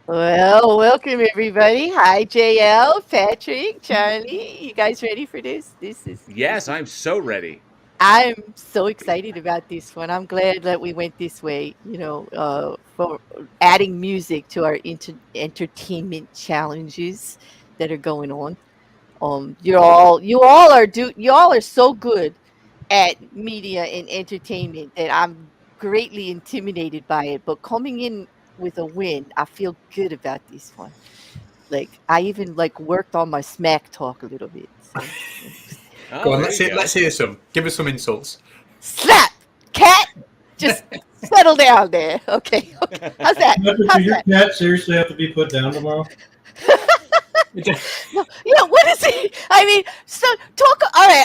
Well, welcome everybody. Hi, JL, Patrick, Charlie. You guys ready for this? This Yes, is I'm so ready. I'm so excited about this one. I'm glad that we went this way, for adding music to our entertainment challenges that are going on. You all are so good at media and entertainment that I'm greatly intimidated by it. But coming in with a win, I feel good about this one. Like I even like worked on my smack talk a little bit. So Oh, Go on, there you go. let's hear some. Give us some insults. slap cat, just settle down there. Okay, okay. How's that? Patrick, How's does your that? cat seriously have to be put down tomorrow? No, yeah, what is it? I mean, so talk. All right,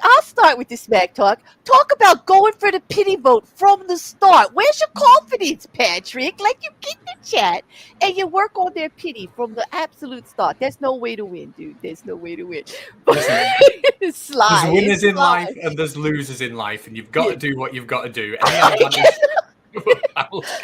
I'll start with the smack talk. Talk about going for the pity vote from the start. Where's your confidence, Patrick? Like you get the chat and you work on their pity from the absolute start. There's no way to win, dude. There's no way to win. But Listen, it's there's sly. winners It's in life sly. and there's losers in life, and you've got Yeah. to do what you've got to do. Any advantage?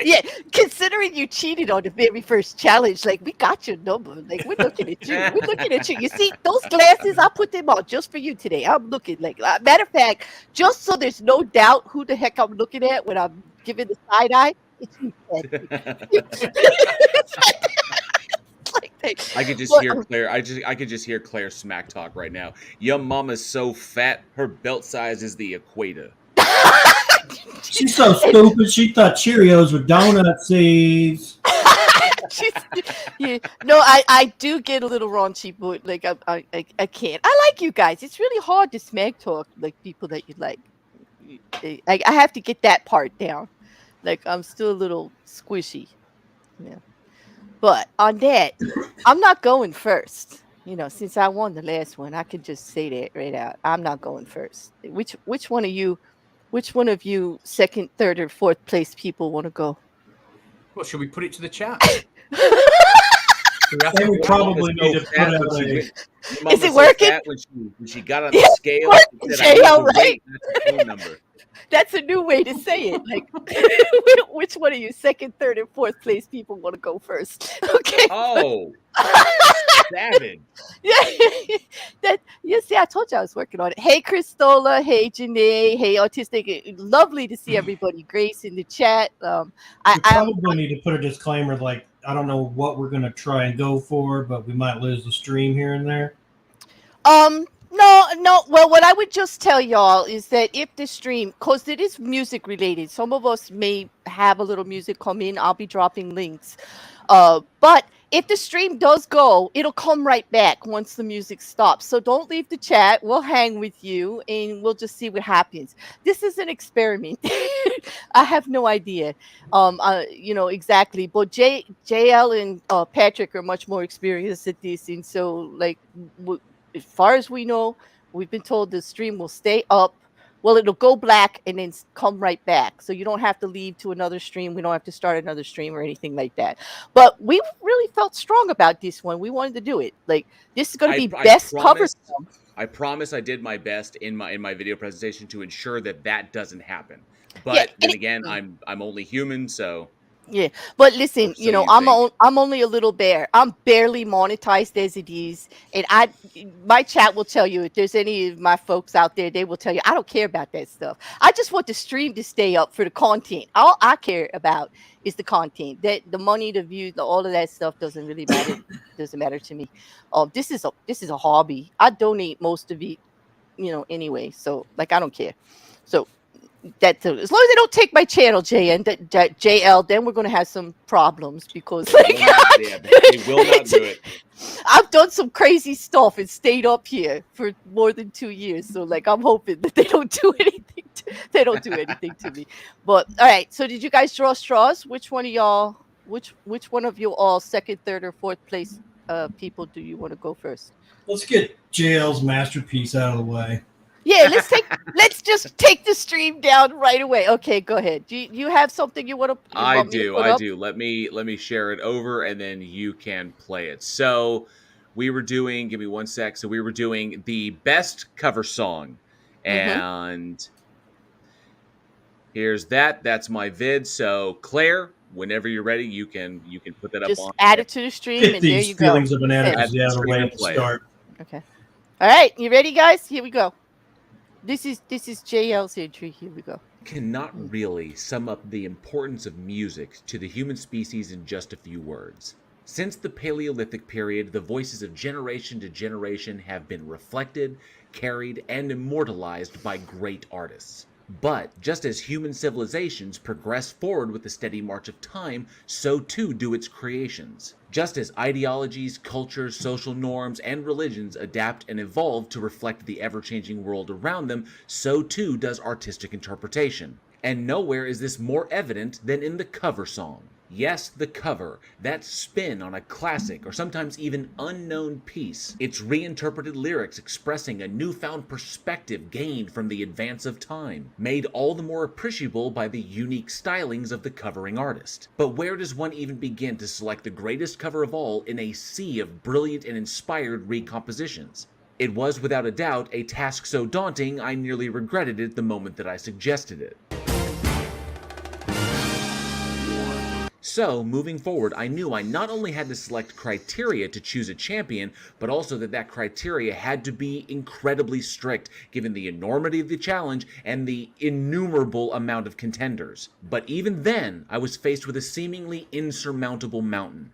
Yeah, considering you cheated on the very first challenge, like we got your number. Like we're looking at you. We're looking at you. You see those glasses? I put them on just for you today. I'm looking like matter of fact, just so there's no doubt who the heck I'm looking at when I'm giving the side eye. It's you, Patrick. It's like that. I could just But hear Claire. I could just hear Claire smack talk right now. Your mama's so fat, her belt size is the equator. She's so stupid. She thought Cheerios were donut seeds. She's- yeah. No, I do get a little raunchy, but like I can't. I like you guys. It's really hard to smack talk like people that you like. I have to get that part down. Like I'm still a little squishy. Yeah. But on that, I'm not going first. Since I won the last one, I could just say that right out. I'm not going first. Which one of you second, third, or fourth place people want to go? Well, should we put it to the chat? Do we have And we to- probably Your need to mama's put so out fat when she a. went- Your Is mama's it so working? fat when she got on Yeah, the scale. working, She said, "I need JL, the right? weight, not the phone number." That's a new way to say it. Like, which one of you, second, third, and fourth place people want to go first? Okay. Oh, savage! Yeah, that you see, I told you I was working on it. Hey, Christola. Hey, Janae. Hey, Autistic. Lovely to see everybody. Grace in the chat. We probably need to put a disclaimer like, I don't know what we're going to try and go for, but we might lose the stream here and there. No, no. Well, what I would just tell y'all is that if the stream, because it is music related, some of us may have a little music come in. I'll be dropping links. But if the stream does go, it'll come right back once the music stops. So don't leave the chat. We'll hang with you and we'll just see what happens. This is an experiment. I have no idea, exactly. But JL and Patrick are much more experienced at this, and so like as far as we know, we've been told the stream will stay up. Well, it'll go black and then come right back. So you don't have to leave to another stream. We don't have to start another stream or anything like that. But we really felt strong about this one. We wanted to do it. Like this is going to be I best cover promised. song. I promise I did my best in my video presentation to ensure that that doesn't happen. Yeah, But then again, I'm only human, so yeah, but or listen, so you think. I'm only a little bear. I'm barely monetized as it is, and my chat will tell you if there's any of my folks out there, they will tell you I don't care about that stuff. I just want the stream to stay up for the content. All I care about is the content. That the money, the views, all of that stuff doesn't really matter. Doesn't matter to me. This is a hobby. I donate most of it, anyway. So like I don't care. So that as long as they don't take my channel, JL, then we're gonna have some problems because like They will not do it. I've done some crazy stuff and stayed up here for more than 2 years. So like I'm hoping that they don't do anything. They don't do anything to me. But all right. So did you guys draw straws? Which one of y'all? Which one of you all second, third, or fourth place people do you want to go first? Let's get JL's masterpiece out of the way. Yeah, let's just take the stream down right away. Okay, go ahead. Do you have something you want to I me to do, put I up? do. Let me share it over, and then you can play it. So we were doing. Give me one sec. So we were doing the best cover song, Mm-hmm. and here's that. That's my vid. So Claire, whenever you're ready, you can put that up Just on. add it to the stream, Get and there these you go. feelings of bananas Add the the other stream way and to play it. start. Okay. All right, you ready, guys? Here we go. This is JL's entry. Here we go. Cannot really sum up the importance of music to the human species in just a few words. Since the Paleolithic period, the voices of generation to generation have been reflected, carried, and immortalized by great artists. But just as human civilizations progress forward with the steady march of time, so too do its creations. Just as ideologies, cultures, social norms, and religions adapt and evolve to reflect the ever-changing world around them, so too does artistic interpretation. And nowhere is this more evident than in the cover song. Yes, the cover, that spin on a classic or sometimes even unknown piece, its reinterpreted lyrics expressing a newfound perspective gained from the advance of time, made all the more appreciable by the unique stylings of the covering artist. But where does one even begin to select the greatest cover of all in a sea of brilliant and inspired recompositions? It was without a doubt a task so daunting I nearly regretted it the moment that I suggested it. So, moving forward, I knew I not only had to select criteria to choose a champion, but also that criteria had to be incredibly strict, given the enormity of the challenge and the innumerable amount of contenders. But even then, I was faced with a seemingly insurmountable mountain.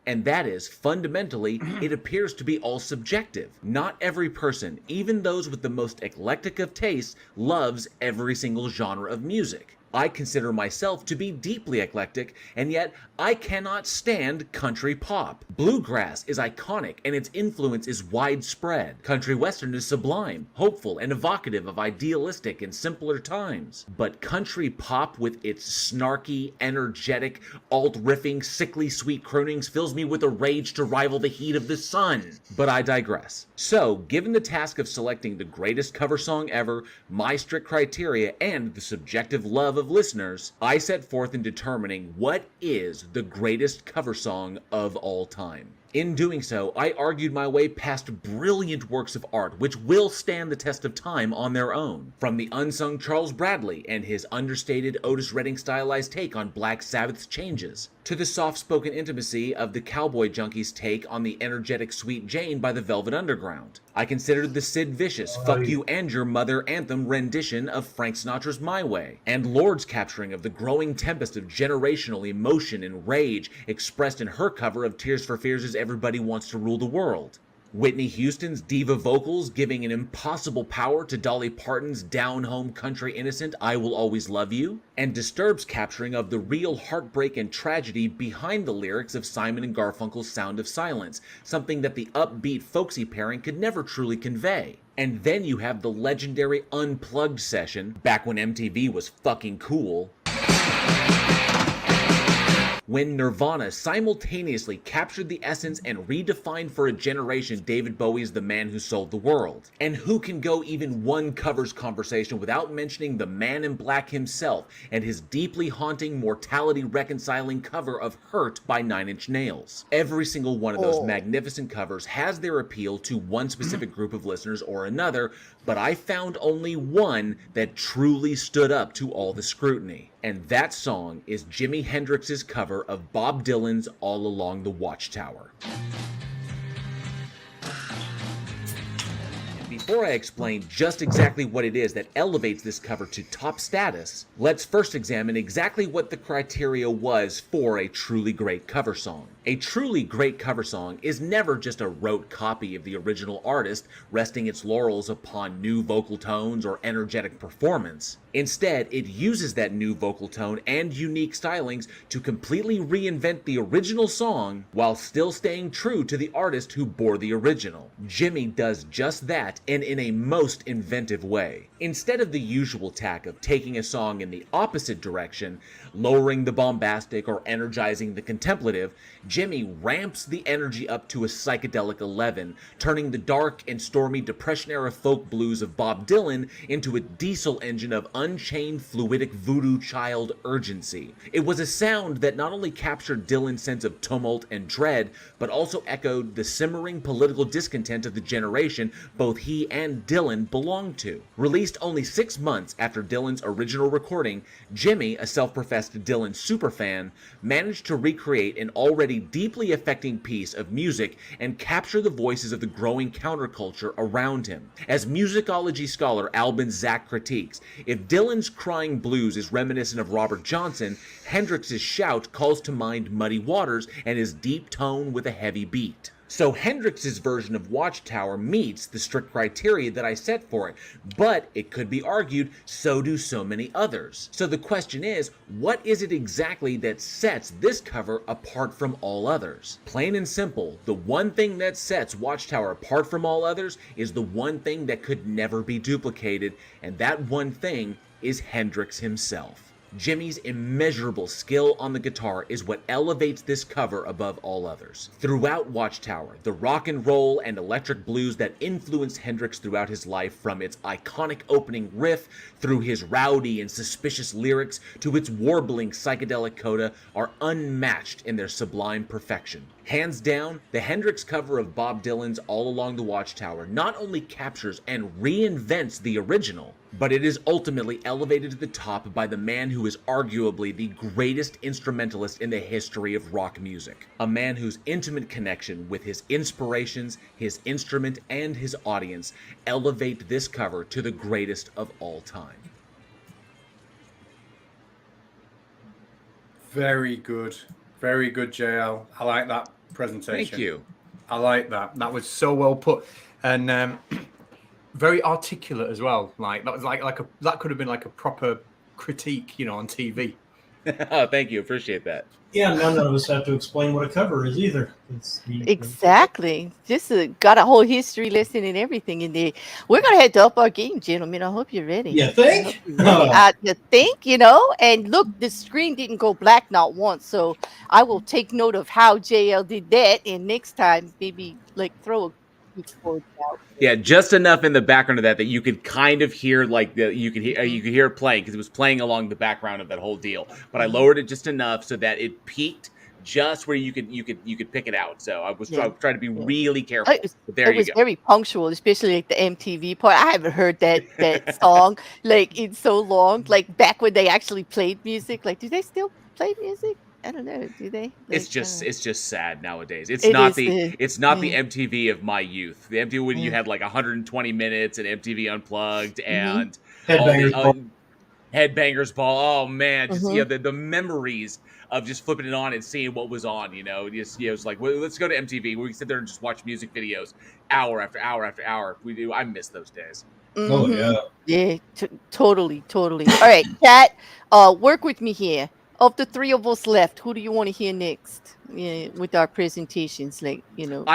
And that is, fundamentally, it appears to be all subjective. Not every person, even those with the most eclectic of tastes, loves every single genre of music. I consider myself to be deeply eclectic, and yet I cannot stand country pop. Bluegrass is iconic, and its influence is widespread. Country western is sublime, hopeful, and evocative of idealistic and simpler times. But country pop, with its snarky, energetic, alt-riffing, sickly sweet croonings, fills me with a rage to rival the heat of the sun. But I digress. So, given the task of selecting the greatest cover song ever, my strict criteria, and the subjective love of listeners, I set forth in determining what is the greatest cover song of all time. In doing so, I argued my way past brilliant works of art which will stand the test of time on their own. From the unsung Charles Bradley and his understated Otis Redding stylized take on Black Sabbath's Changes, to the soft-spoken intimacy of the Cowboy Junkies' take on the energetic Sweet Jane by the Velvet Underground. I considered the Sid Vicious Fuck You and Your Mother anthem rendition of Frank Sinatra's My Way, and Lord's capturing of the growing tempest of generational emotion and rage expressed in her cover of Tears for Fears' Everybody Wants to Rule the World. Whitney Houston's diva vocals giving an impossible power to Dolly Parton's down-home country innocent I Will Always Love You, and Disturbed's capturing of the real heartbreak and tragedy behind the lyrics of Simon and Garfunkel's Sound of Silence, something that the upbeat folksy pairing could never truly convey. And then you have the legendary Unplugged session, back when MTV was fucking cool, when Nirvana simultaneously captured the essence and redefined for a generation David Bowie's The Man Who Sold the World. And who can go even one covers conversation without mentioning the Man in Black himself and his deeply haunting, mortality-reconciling cover of Hurt by 9 Inch Nails. Every single one of those magnificent covers has their appeal to one specific group of listeners or another, but I found only one that truly stood up to all the scrutiny. And that song is Jimi Hendrix's cover of Bob Dylan's All Along the Watchtower. Before I explain just exactly what it is that elevates this cover to top status, let's first examine exactly what the criteria was for a truly great cover song. A truly great cover song is never just a rote copy of the original artist, resting its laurels upon new vocal tones or energetic performance. Instead, it uses that new vocal tone and unique stylings to completely reinvent the original song while still staying true to the artist who bore the original. Jimi does just that, and in a most inventive way. Instead of the usual tack of taking a song in the opposite direction, lowering the bombastic or energizing the contemplative, Jimmy ramps the energy up to a psychedelic 11, turning the dark and stormy Depression-era folk blues of Bob Dylan into a diesel engine of unchained fluidic voodoo child urgency. It was a sound that not only captured Dylan's sense of tumult and dread, but also echoed the simmering political discontent of the generation both he and Dylan belonged to. Released only 6 months after Dylan's original recording, Jimmy, a self-professed Dylan superfan, managed to recreate an already deeply affecting piece of music and capture the voices of the growing counterculture around him. As musicology scholar Albin Zach critiques, if Dylan's crying blues is reminiscent of Robert Johnson, Hendrix's shout calls to mind Muddy Waters and his deep tone with a heavy beat. So Hendrix's version of Watchtower meets the strict criteria that I set for it, but it could be argued so do so many others. So the question is, what is it exactly that sets this cover apart from all others? Plain and simple, the one thing that sets Watchtower apart from all others is the one thing that could never be duplicated, and that one thing is Hendrix himself. Jimmy's immeasurable skill on the guitar is what elevates this cover above all others. Throughout Watchtower, the rock and roll and electric blues that influenced Hendrix throughout his life, from its iconic opening riff through his rowdy and suspicious lyrics to its warbling psychedelic coda, are unmatched in their sublime perfection. Hands down, the Hendrix cover of Bob Dylan's All Along the Watchtower not only captures and reinvents the original, but it is ultimately elevated to the top by the man who is arguably the greatest instrumentalist in the history of rock music. A man whose intimate connection with his inspirations, his instrument, and his audience elevate this cover to the greatest of all time. Very good, JL. I like that presentation. Thank you. I like that. That was so well put, and very articulate as well. Like that was that could have been like a proper critique, on TV. Oh, thank you. Appreciate that. Yeah, none of us have to explain what a cover is either. Exactly. Just got a whole history lesson and everything in there. We're gonna have to up our game, gentlemen. I hope you're ready. You think? You think, and look, the screen didn't go black not once, so I will take note of how JL did that, and next time maybe throw a keyboard out. Yeah, just enough in the background of that you could kind of hear you could hear it playing, because it was playing along the background of that whole deal. But I lowered it just enough so that it peaked just where you could pick it out. So I was trying to be really careful. It was very punctual, especially the MTV part. I haven't heard that song in so long. Like back when they actually played music. Do they still play music? I don't know. Do they? It's just sad nowadays. It's not the MTV of my youth. The MTV when you had 120 minutes and MTV Unplugged and Headbangers Ball. Oh man, just the memories of just flipping it on and seeing what was on. It's like, well, let's go to MTV. We can sit there and just watch music videos hour after hour after hour. I miss those days. Oh yeah. Yeah, totally. All right, Kat, work with me here. Of the three of us left, who do you want to hear next? With our presentations, I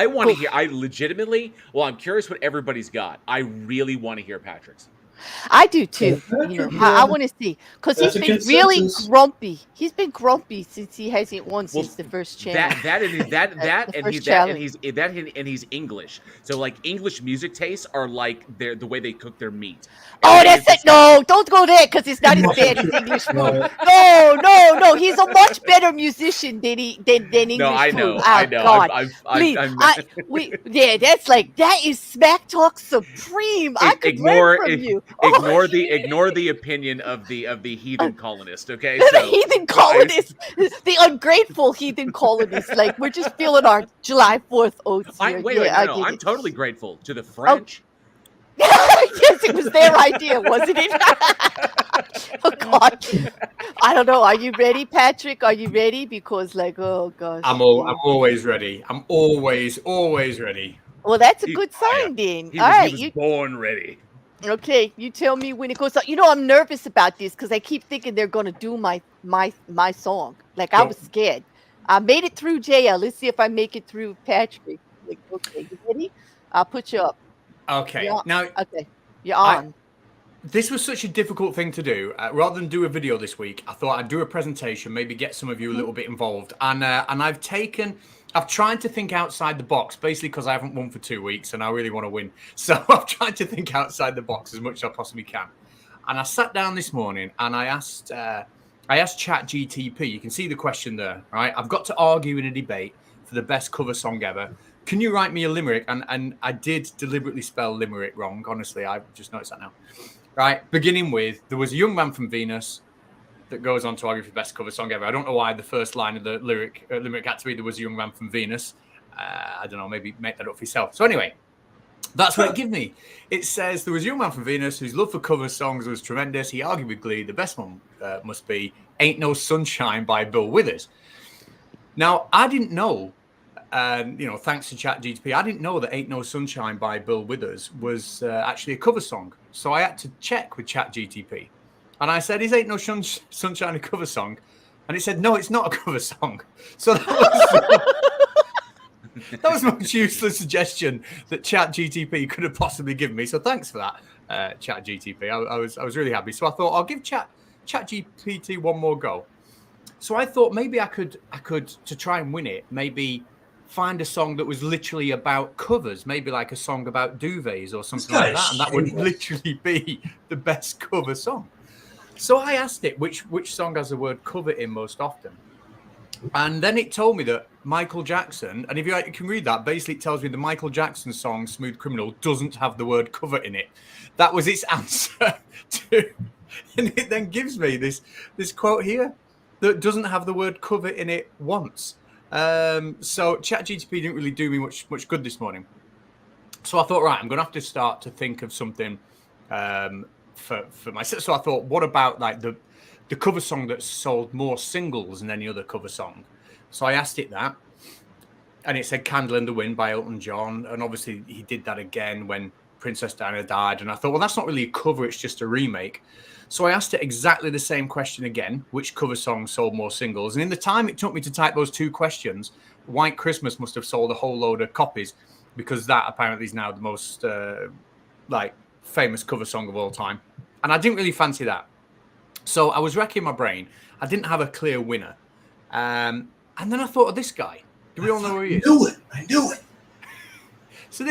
want to hear. I legitimately. Well, I'm curious what everybody's got. I really want to hear Patrick's. I do too. I want to see, because he's been really grumpy. He's been grumpy since he hasn't won since the first challenge. And he's English. So English music tastes are the way they cook their meat. Oh, that's it. No, don't go there, because it's not as bad as English food. No. He's a much better musician than English No, I know. food. I know. God. That is smack talk supreme. I could learn from you. Ignore the opinion of the heathen colonist. Okay, the heathen colonist, the ungrateful heathen colonist. We're just feeling our July 4th oats here. I'm totally grateful to the French. Yes, it was their idea, wasn't it? Oh God, I don't know. Are you ready, Patrick? Are you ready? Because oh gosh, I'm always ready. I'm always ready. Well, that's a good sign, then. He was born ready. Okay, you tell me when it goes. I'm nervous about this because I keep thinking they're gonna do my song. I was scared. I made it through JL. Let's see if I make it through Patrick. Okay, you ready? I'll put you up. Okay. You're now, okay, you're on. this was such a difficult thing to do. Rather than do a video this week, I thought I'd do a presentation, maybe get some of you a little bit involved. And I've tried to think outside the box, basically because I haven't won for 2 weeks and I really want to win. So I've tried to think outside the box as much as I possibly can. And I sat down this morning and I asked ChatGTP. You can see the question there, right? I've got to argue in a debate for the best cover song ever. Can you write me a limerick? And I did deliberately spell limerick wrong. Honestly, I've just noticed that now. Right, beginning with, there was a young man from Venus that goes on to argue for the best cover song ever. I don't know why the first line of the limerick had to be, there was a young man from Venus. I don't know, maybe make that up for yourself. So anyway, that's what it gives me. It says, there was a young man from Venus whose love for cover songs was tremendous. He argued with glee. The best one must be Ain't No Sunshine by Bill Withers. Now, I didn't know, thanks to ChatGPT, I didn't know that Ain't No Sunshine by Bill Withers was actually a cover song. So I had to check with ChatGPT. And I said, is Ain't No Sunshine a cover song? And it said, no, it's not a cover song. So that was the most useless suggestion that ChatGPT could have possibly given me. So thanks for that, ChatGPT. I was really happy. So I thought I'll give ChatGPT one more go. So I thought maybe I could to try and win it, maybe find a song that was literally about covers, maybe like a song about duvets or something like that, and that would literally be the best cover song. So I asked it which song has the word cover in most often, and then it told me that Michael Jackson, and if you can read that, basically it tells me the Michael Jackson song Smooth Criminal doesn't have the word cover in it. That was its answer to, and it then gives me this quote here that doesn't have the word cover in it once. So ChatGPT didn't really do me much good this morning. So I thought, right, I'm going to have to start to think of something for myself. So I thought, what about like the cover song that sold more singles than any other cover song? So I asked it that, and it said Candle in the Wind by Elton John. And obviously he did that again when Princess Diana died. And I thought, well, that's not really a cover, it's just a remake. So I asked it exactly the same question again, which cover song sold more singles? And in the time it took me to type those two questions, White Christmas must have sold a whole load of copies, because that apparently is now the most famous cover song of all time. And I didn't really fancy that. So I was racking my brain. I didn't have a clear winner. And then I thought of this guy. Do we all know who he is? I knew it. So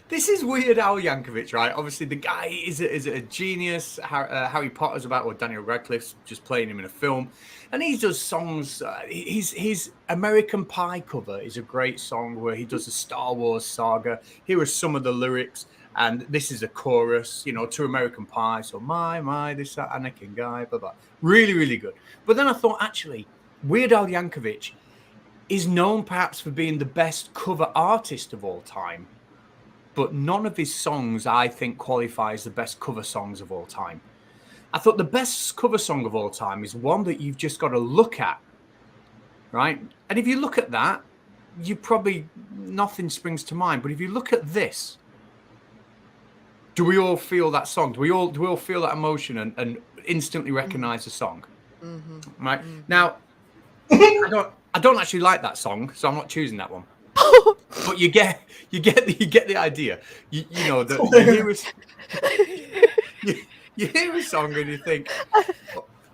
this is Weird Al Yankovic, right? Obviously, the guy is a genius. Harry Potter's about, or Daniel Radcliffe's just playing him in a film. And he does songs. His American Pie cover is a great song where he does a Star Wars saga. Here are some of the lyrics. And this is a chorus, to American Pie. So, my, this Anakin guy, blah, blah. Really, really good. But then I thought, actually, Weird Al Yankovic is known perhaps for being the best cover artist of all time. But none of his songs, I think, qualify as the best cover songs of all time. I thought the best cover song of all time is one that you've just got to look at, right? And if you look at that, nothing springs to mind. But if you look at this, do we all feel that song? Do we all feel that emotion and instantly recognize the song? Mm-hmm. Right? Mm-hmm. Now, I don't actually like that song, so I'm not choosing that one. But you get the idea. You hear a song and you think,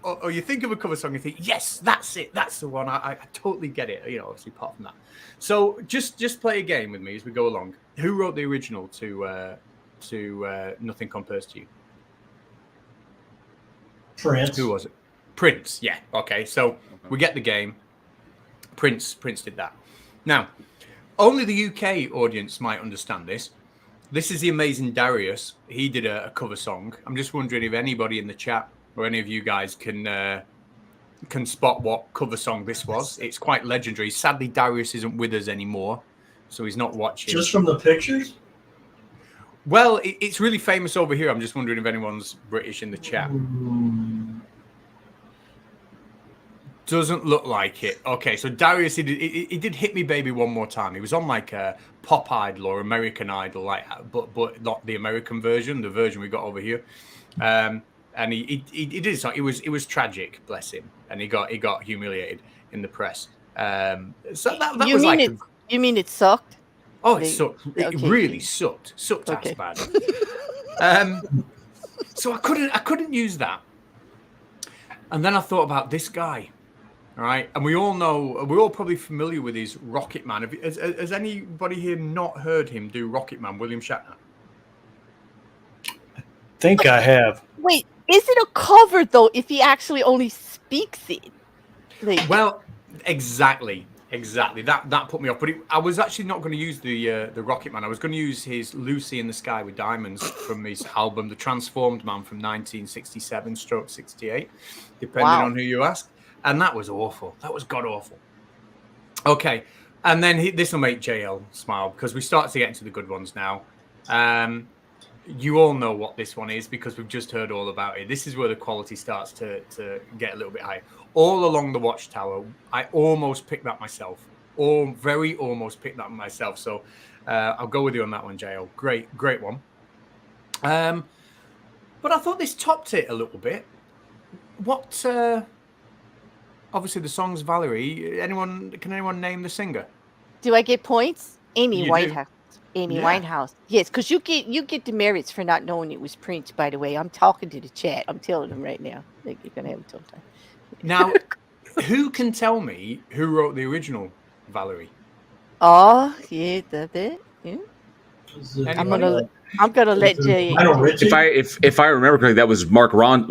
or you think of a cover song and you think, yes, that's it, that's the one. I totally get it. Obviously apart from that. So just play a game with me as we go along. Who wrote the original to Nothing Compares to You? Prince. Who was it? Prince. Yeah. Okay. So we get the game. Prince did that. Now, only the UK audience might understand this. This is the amazing Darius. He did a cover song. I'm just wondering if anybody in the chat or any of you guys can spot what cover song this was. It's quite legendary. Sadly, Darius isn't with us anymore, so he's not watching. Just from the pictures? Well, it's really famous over here. I'm just wondering if anyone's British in the chat. Doesn't look like it. Okay, so Darius, he did Hit Me Baby One More Time. He was on like a Pop Idol or American Idol, like, but not the American version, the version we got over here. And he did it. It was tragic, bless him, and he got humiliated in the press. So that was like. You mean it sucked? Oh, it sucked. It really sucked. Sucked okay. as bad. So I couldn't use that. And then I thought about this guy, all right? And we're all probably familiar with his Rocket Man. Has anybody here not heard him do Rocket Man, William Shatner? Think I have. Wait, is it a cover though? If he actually only speaks it, like, Well, exactly. That put me off. But I was actually not going to use the Rocket Man. I was going to use his Lucy in the Sky with Diamonds from his album The Transformed Man from 1967/68, depending on who you ask. And that was awful. That was god awful. Okay, and then this will make JL smile because we start to get into the good ones now. You all know what this one is because we've just heard all about it. This is where the quality starts to get a little bit higher. All Along the Watchtower, I almost picked that myself. Very almost picked that myself. So I'll go with you on that one, JL. Great one. But I thought this topped it a little bit. What? Obviously, the song's Valerie. Can anyone name the singer? do I get points? Amy You do. Winehouse. Amy Yeah. Winehouse. Yes, because you get demerits for not knowing it was Prince. By the way, I'm talking to the chat. I'm telling them right now. Like, you're gonna have a tough time. Now, who can tell me who wrote the original Valerie? Oh, yeah, that bit. Yeah. I'm gonna let Jay. Lionel Richie? If I remember correctly, that was Mark Mark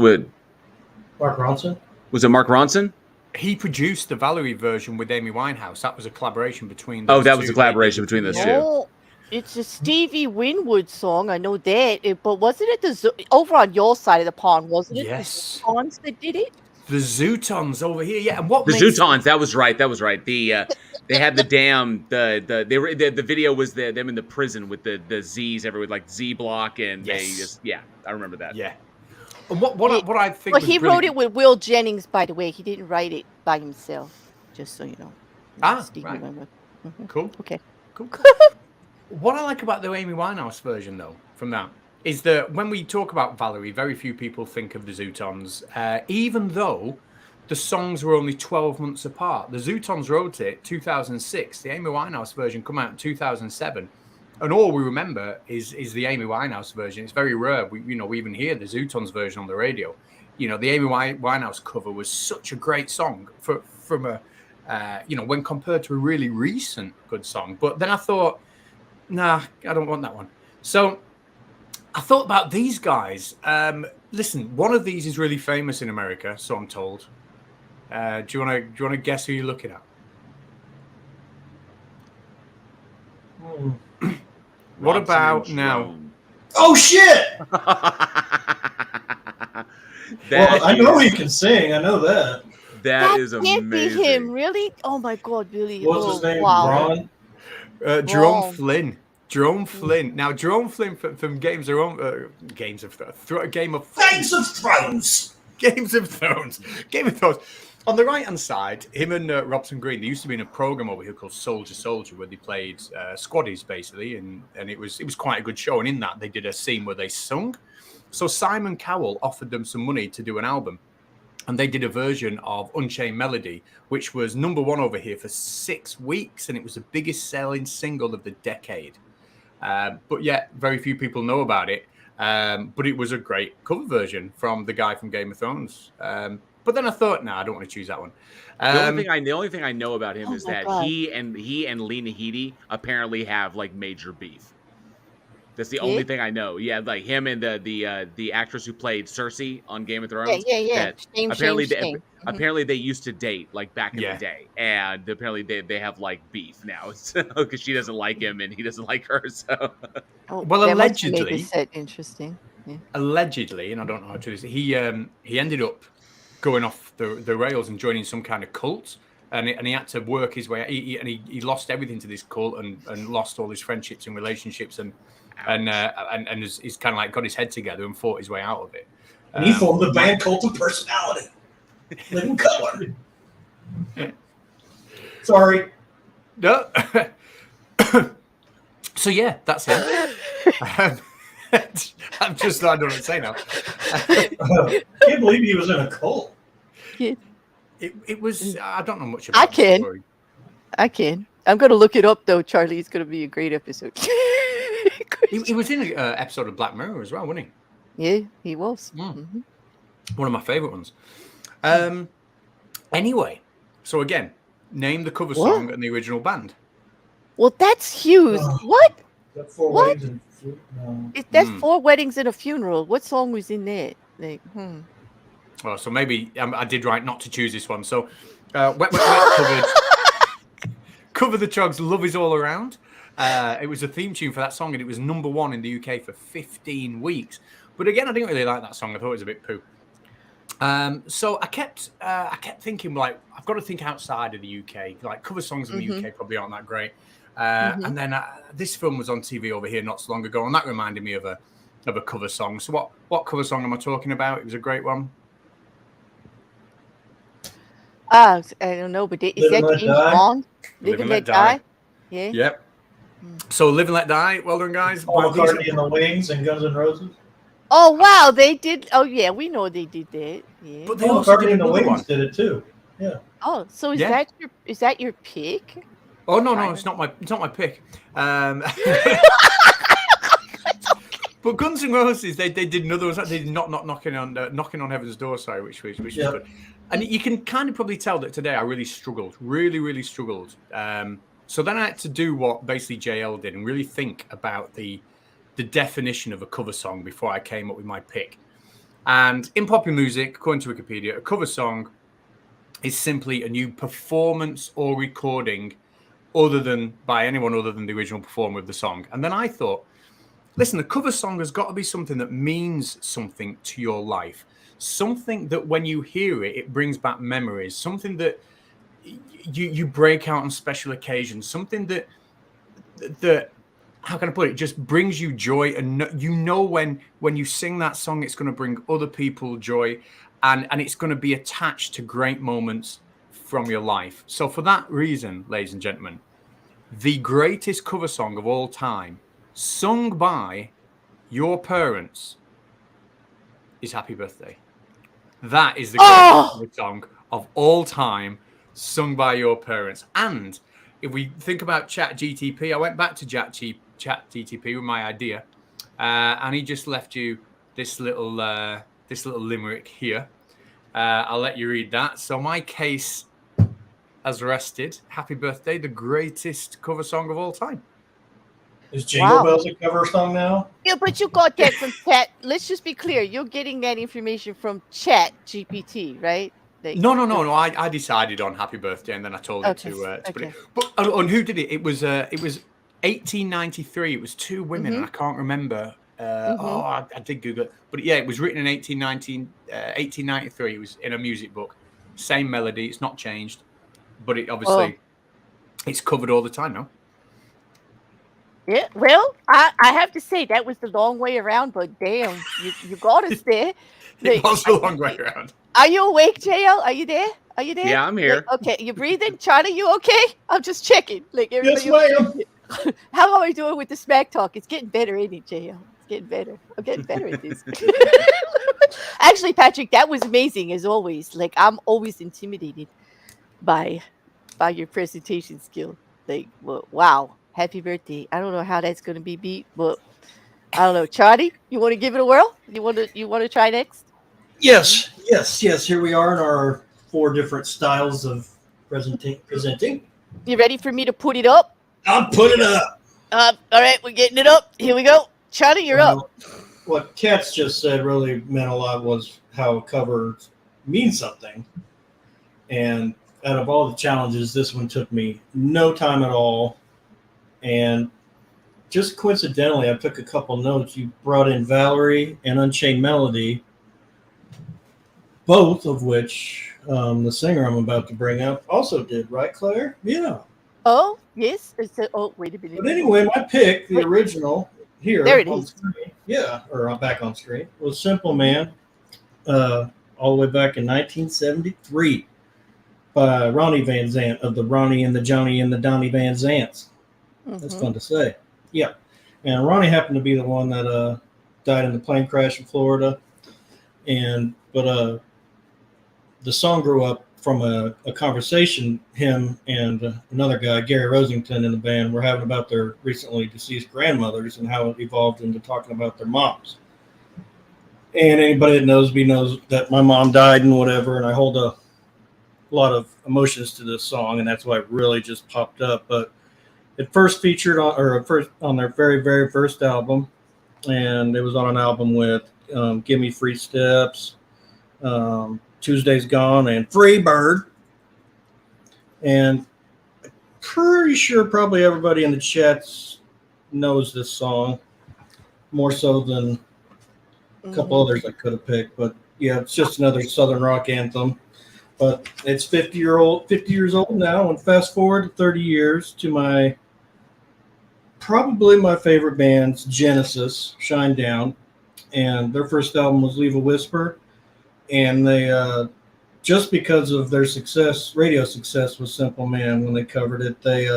Ronson? Was it Mark Ronson? He produced the Valerie version with Amy Winehouse. That was a collaboration between. Oh, those that was two. a collaboration between those two. No, it's a Stevie Winwood song. I know that, but wasn't it over on your side of the pond? Wasn't it Yes. the Zootons that did it? The Zootons over here, yeah. And what The makes Zootons, that was right. The they had the dam. The video was them in the prison with the Z's everywhere, like Z Block, and Yes. they just I remember that. Yeah. And what I think. Well, was he brilliant- wrote it with Will Jennings, by the way. He didn't write it by himself. Just so you know. Stevie right. Winwood. Mhm. Cool. Okay. Cool. What I like about the Amy Winehouse version, though, from that, is that when we talk about Valerie, very few people think of the Zootons, even though the songs were only 12 months apart. The Zootons wrote it 2006. The Amy Winehouse version come out in 2007. And all we remember is the Amy Winehouse version. It's very rare. We even hear the Zootons version on the radio. The Amy Winehouse cover was such a great song from a, when compared to a really recent good song. But then I thought, nah, I don't want that one. So I thought about these guys. Listen, one of these is really famous in America, so I'm told. Do you want to guess who you're looking at? What about now? Oh shit! Well, I know he can sing. I know that. That is can't be amazing. him, really? Oh my God, Billy! What's his name? Wow. Ron? Jerome Wrong. Flynn. Jerome Flynn. Now, Jerome Flynn from Game of Thrones. Games of Thrones. Games of Thrones. Game of Thrones. On the right-hand side, him and Robson Green, they used to be in a program over here called Soldier, where they played squaddies, basically, and it was quite a good show. And in that, they did a scene where they sung. So Simon Cowell offered them some money to do an album, and they did a version of Unchained Melody, which was #1 over here for 6 weeks, and it was the biggest selling single of the decade. But yet, very few people know about it. But it was a great cover version from the guy from Game of Thrones. But then I thought, I don't want to choose that one. The only thing I know about him Oh is my that God. he and Lena Headey apparently have like major beef. That's the only thing I know. Yeah, like him and the actress who played Cersei on Game of Thrones. Yeah. that Shame. Mhm. Apparently they used to date like back in Yeah. the day, and apparently they have like beef now because she doesn't like him and he doesn't like her. So Oh, Well, that must have made allegedly- this set interesting. Yeah. Allegedly, and I don't know how to do this, he ended up going off the rails and joining some kind of cult. And he had to work his way. He lost everything to this cult and lost all his friendships and relationships and he's kind of like got his head together and fought his way out of it. And he formed the band Cult of Personality. Living Color. Sorry. No. So yeah, that's it. I'm just I don't know what to say now. Can't believe he was in a cult. It was I don't know much about I the can. story. I can. I'm gonna look it up though, Charlie. It's gonna be a great episode. He was in an episode of Black Mirror as well, wasn't he? Yeah, he was. Mm. One of my favorite ones. Anyway, so again, name the cover What? song and the original band. Well, that's huge. Oh. What? Got 4 What? weddings and no. That's 4 weddings and a funeral. What song was in that? Like, Well, so maybe I did right not to choose this one. So, Wet, Wet, Wet covered Cover the Trogs, Love Is All Around. It was a theme tune for that song, and it was number 1 in the UK for 15 weeks. But again, I didn't really like that song. I thought it was a bit poo. So I kept thinking, like, I've got to think outside of the UK. Like, cover songs in the UK probably aren't that great. And then this film was on TV over here not so long ago, and that reminded me of a cover song. So what cover song am I talking about? It was a great one. I don't know, but is Live and that Let James Die? Bond? Live and Let Die. Yeah. Yep. So Live and Let Die. Well done, guys. Paul McCartney and the Wings and Guns N' Roses. Oh wow, they did. Oh yeah, we know they did that. Yeah. But they Paul also McCartney did and the another Wings one. did it too. Yeah. Oh, so is Yeah. that your pick? Oh no, it's not my pick. But Guns N' Roses, they did another one. They did not knocking on Heaven's Door. Sorry, which was good. And you can kind of probably tell that today I really struggled, really struggled. So then I had to do what basically JL did and really think about the definition of a cover song before I came up with my pick. And in popular music, according to Wikipedia, a cover song is simply a new performance or recording by anyone other than the original performer of the song. And then I thought, listen, the cover song has got to be something that means something to your life. Something that when you hear it, it brings back memories. Something that you break out on special occasions. Something that how can I put it? Just brings you joy, and you know when you sing that song, it's going to bring other people joy, and it's going to be attached to great moments from your life. So for that reason, ladies and gentlemen, the greatest cover song of all time, sung by your parents, is Happy Birthday. That is the greatest cover song of all time, sung by your parents. And if we think about ChatGTP, I went back to ChatGTP with my idea, and he just left you this little limerick here. I'll let you read that. So my case has rested. Happy Birthday, the greatest cover song of all time. Is Jingle Bells a cover song now? Yeah, but you got that from Chat. Let's just be clear. You're getting that information from Chat GPT, right? Like, No. I decided on Happy Birthday, and then I told it to put it. But on who did it? It was 1893. It was 2 women, and I can't remember. I did Google it, but yeah, it was written in 1893. It was in a music book. Same melody. It's not changed, but it obviously it's covered all the time now. Yeah, well, I have to say that was the long way around, but damn, you got us there. It was a long way around. Are you awake, JL? Are you there? Yeah, I'm here. Like, okay, you breathing? Charlie, you okay? I'm just checking. Like, Yes, ma'am. How are we doing with the smack talk? It's getting better, ain't it, JL? It's getting better. I'm getting better at this. Actually, Patrick, that was amazing as always. Like, I'm always intimidated by your presentation skill. Like, well, wow. Happy birthday. I don't know how that's going to be beat, but I don't know. Charlie, you want to give it a whirl? You want to try next? Yes. Here we are in our 4 different styles of presenting. You ready for me to put it up? I'll put it up. All right, we're getting it up. Here we go. Charlie, you're up. What Katz just said really meant a lot was how covers mean something. And out of all the challenges, this one took me no time at all. And just coincidentally, I took a couple notes. You brought in Valerie and Unchained Melody, both of which the singer I'm about to bring up also did, right, Claire? Yeah. Oh, yes. Wait a minute. But anyway, my pick, the original here There it on is. screen, or back on screen, was Simple Man, all the way back in 1973 by Ronnie Van Zant of the Ronnie and the Johnny and the Donnie Van Zants. That's fun to say. Yeah. And Ronnie happened to be the one that died in the plane crash in Florida. But the song grew up from a conversation him and another guy, Gary Rosington, in the band were having about their recently deceased grandmothers and how it evolved into talking about their moms. And anybody that knows me knows that my mom died and whatever, and I hold a lot of emotions to this song, and that's why it really just popped up. But it first featured on their very, very first album, and it was on an album with Gimme Free Steps, Tuesday's Gone, and Free Bird. And pretty sure probably everybody in the chats knows this song more so than a couple others I could have picked. But yeah, it's just another Southern rock anthem. But it's 50 years old now, and fast forward to 30 years to probably my favorite band's Genesis, Shinedown, and their first album was Leave a Whisper, and they just because of their radio success with Simple Man when they covered it, they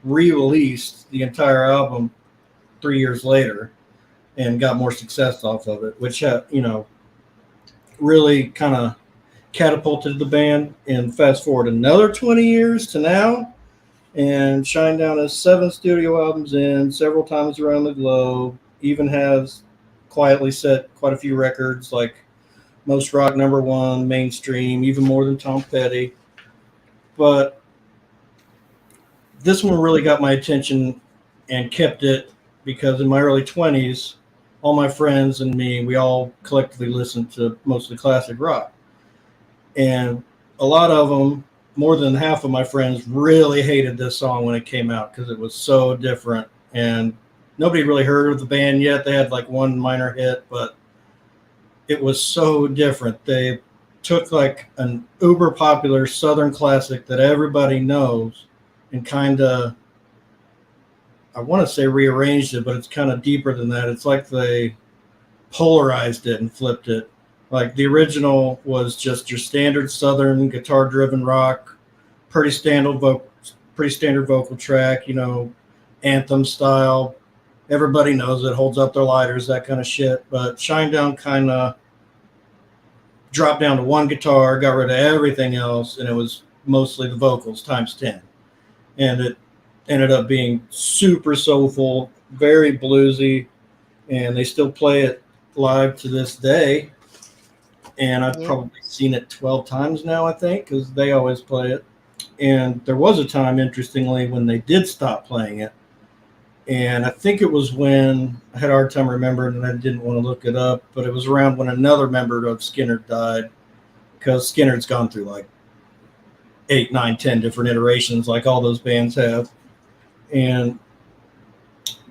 re-released the entire album 3 years later and got more success off of it, which really kind of catapulted the band. And fast forward another 20 years to now, and Shinedown has 7 studio albums in, several times around the globe, even has quietly set quite a few records like Most Rock #1, mainstream, even more than Tom Petty. But this one really got my attention and kept it because in my early 20s, all my friends and me, we all collectively listened to mostly classic rock. And a lot of them, more than half of my friends, really hated this song when it came out because it was so different. And nobody really heard of the band yet. They had like one minor hit, but it was so different. They took like an uber popular Southern classic that everybody knows and kind of, I want to say rearranged it, but it's kind of deeper than that. It's like they polarized it and flipped it. Like the original was just your standard Southern guitar-driven rock, pretty standard vocal track, anthem style. Everybody knows it, holds up their lighters, that kind of shit. But Shinedown kind of dropped down to one guitar, got rid of everything else, and it was mostly the vocals times 10. And it ended up being super soulful, very bluesy, and they still play it live to this day. And I've probably seen it 12 times now, I think, because they always play it. And there was a time, interestingly, when they did stop playing it. And I think it was when I had a hard time remembering and I didn't want to look it up, but it was around when another member of Skynyrd died, because Skynyrd's gone through like 8, 9, 10 different iterations like all those bands have. And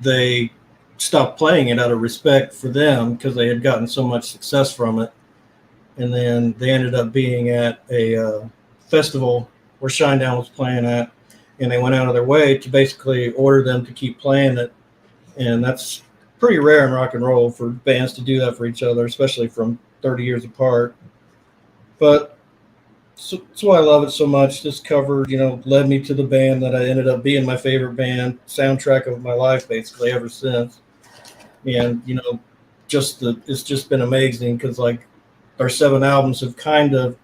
they stopped playing it out of respect for them because they had gotten so much success from it. And then they ended up being at a festival where Shinedown was playing at, and they went out of their way to basically order them to keep playing it. And that's pretty rare in rock and roll for bands to do that for each other, especially from 30 years apart. But that's why I love it so much. This cover, led me to the band that I ended up being my favorite band, soundtrack of my life, basically, ever since. And, it's just been amazing because, like, our 7 albums have kind of,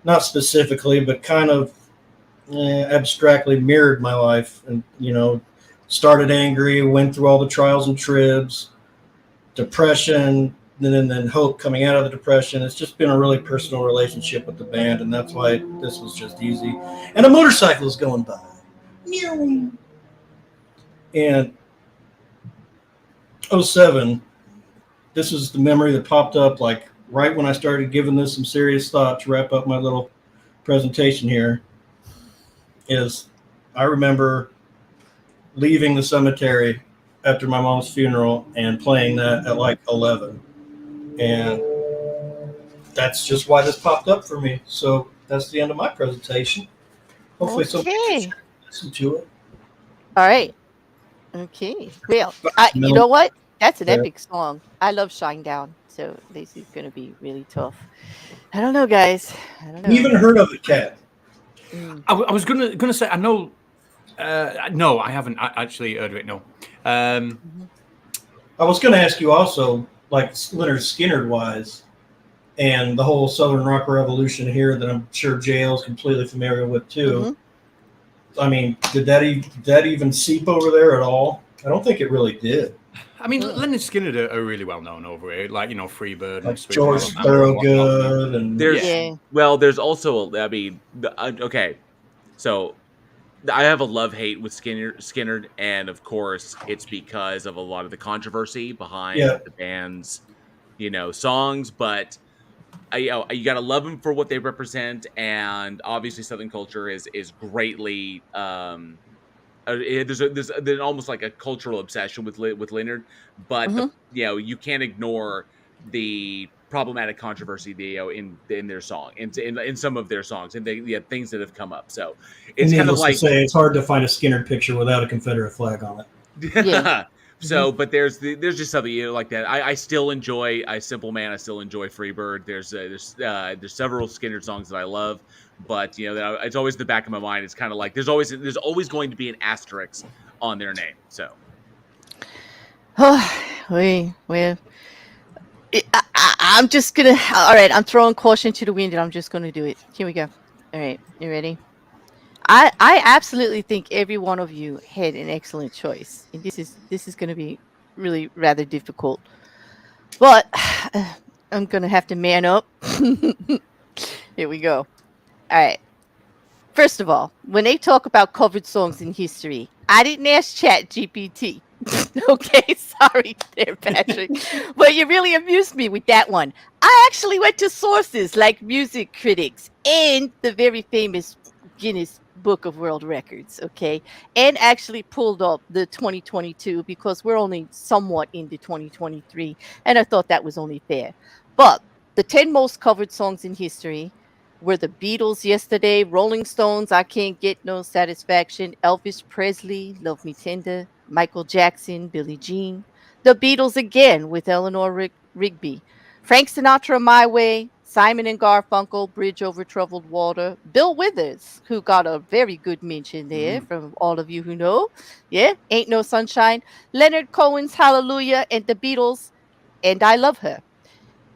not specifically, but kind of abstractly mirrored my life. And, started angry, went through all the trials and tribs, depression, and then hope coming out of the depression. It's just been a really personal relationship with the band, and that's why this was just easy. And a motorcycle is going by. And 07, this is the memory that popped up like right when I started giving this some serious thought to wrap up my little presentation here. Is I remember leaving the cemetery after my mom's funeral and playing that at like 11. And that's just why this popped up for me. So that's the end of my presentation. Hopefully somebody can listen to it. All right. Okay. Well, you know what? That's an epic song. I love Shinedown. So this is going to be really tough. I don't know, guys. I don't know. You even heard of it, Kat? I was gonna say I know. No, I haven't actually heard of it. No. I was going to ask you also, like Leonard Skynyrd wise, and the whole Southern rock revolution here that I'm sure JL is completely familiar with too. I mean, did that even seep over there at all? I don't think it really did. I mean, Mm. Leonard Skinner are really well known over here, like Freebird and Like Sweet Vale of George Amber and whatnot. Thorogood and There's Yeah. well, there's also I mean, okay, so I have a love hate with Skinner, and of course, it's because of a lot of the controversy yeah. behind the band's songs. But you gotta love them for what they represent, and obviously, Southern culture is greatly there's almost like a cultural obsession with Leonard, but Hmm. you can't ignore the problematic controversy in their song in some of their songs and things that have come up. So And it's kind of needless to like say, it's hard to find a Skinner picture without a Confederate flag on it. Yeah. Hmm. so, but there's just something like that. I still enjoy I Simple Man. I still enjoy Freebird. There's several Skinner songs that I love, but it's always in the back of my mind. It's kind of like there's always going to be an asterisk on their name. So Well, I'm just gonna. All right, I'm throwing caution to the wind, and I'm just gonna do it. Here we go. All right, you ready? I absolutely think every one of you had an excellent choice, and this is gonna be really rather difficult, but I'm gonna have to man up. Here we go. All right. First of all, when they talk about covered songs in history, I didn't ask Chat GPT. Okay, sorry there, Patrick. But you really amused me with that one. I actually went to sources like music critics and the very famous Guinness Book of World Records, okay, and actually pulled up the 2022 because we're only somewhat into 2023, and I thought that was only fair. But the 10 most covered songs in history were the Beatles yesterday, Rolling Stones, I Can't Get No Satisfaction, Elvis Presley, Love Me Tender, Michael Jackson, Billie Jean, the Beatles again with Eleanor Rigby, Frank Sinatra, My Way, Simon and Garfunkel, Bridge Over Troubled Water, Bill Withers, who got a very good mention there from all of you who know. Yeah, Ain't No Sunshine, Leonard Cohen's Hallelujah, and the Beatles, and I Love Her.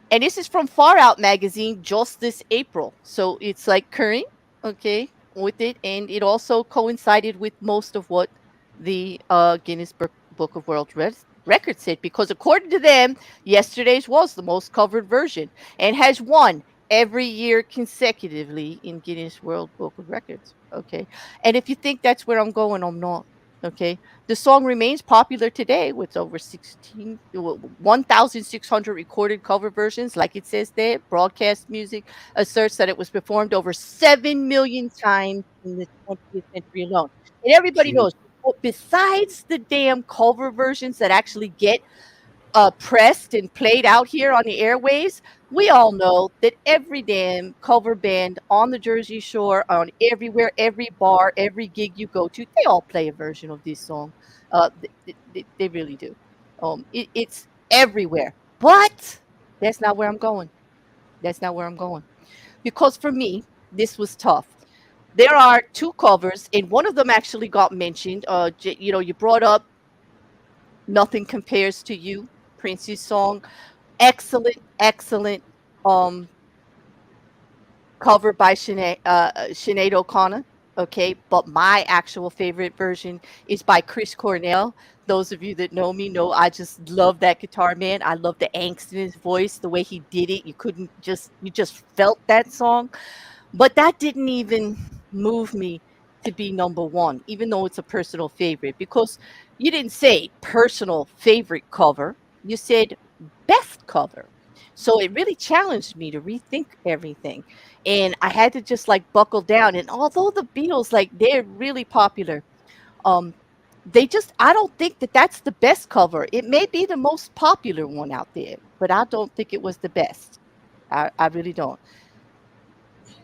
And this is from Far Out magazine just this April. So it's like current, okay, with it. And it also coincided with most of what the Guinness Book of World Records said, because according to them, yesterday's was the most covered version and has won every year consecutively in Guinness World Book of Records. Okay. And if you think that's where I'm going, I'm not. Okay. The song remains popular today with over 1,600 recorded cover versions, like it says there. Broadcast music asserts that it was performed over 7 million times in the 20th century alone. And everybody Gee. knows, besides the damn cover versions that actually get pressed and played out here on the airways, we all know that every damn cover band on the Jersey Shore, on everywhere, every bar, every gig you go to, they all play a version of this song. They really do. It's everywhere. But that's not where I'm going. That's not where I'm going. Because for me, this was tough. There are two covers, and one of them actually got mentioned. You brought up Nothing Compares to You, Prince's song. Excellent, excellent um cover by Sinead O'Connor. Okay, but my actual favorite version is by Chris Cornell. Those of you that know me know I just love that guitar man. I love the angst in his voice, the way he did it. You just felt that song. But that didn't even move me to be number one, even though it's a personal favorite, because you didn't say personal favorite cover. You said best cover. So it really challenged me to rethink everything. And I had to just like buckle down. And although the Beatles, like, they're really popular, um, I don't think that that's the best cover. It may be the most popular one out there, but I don't think it was the best. I really don't.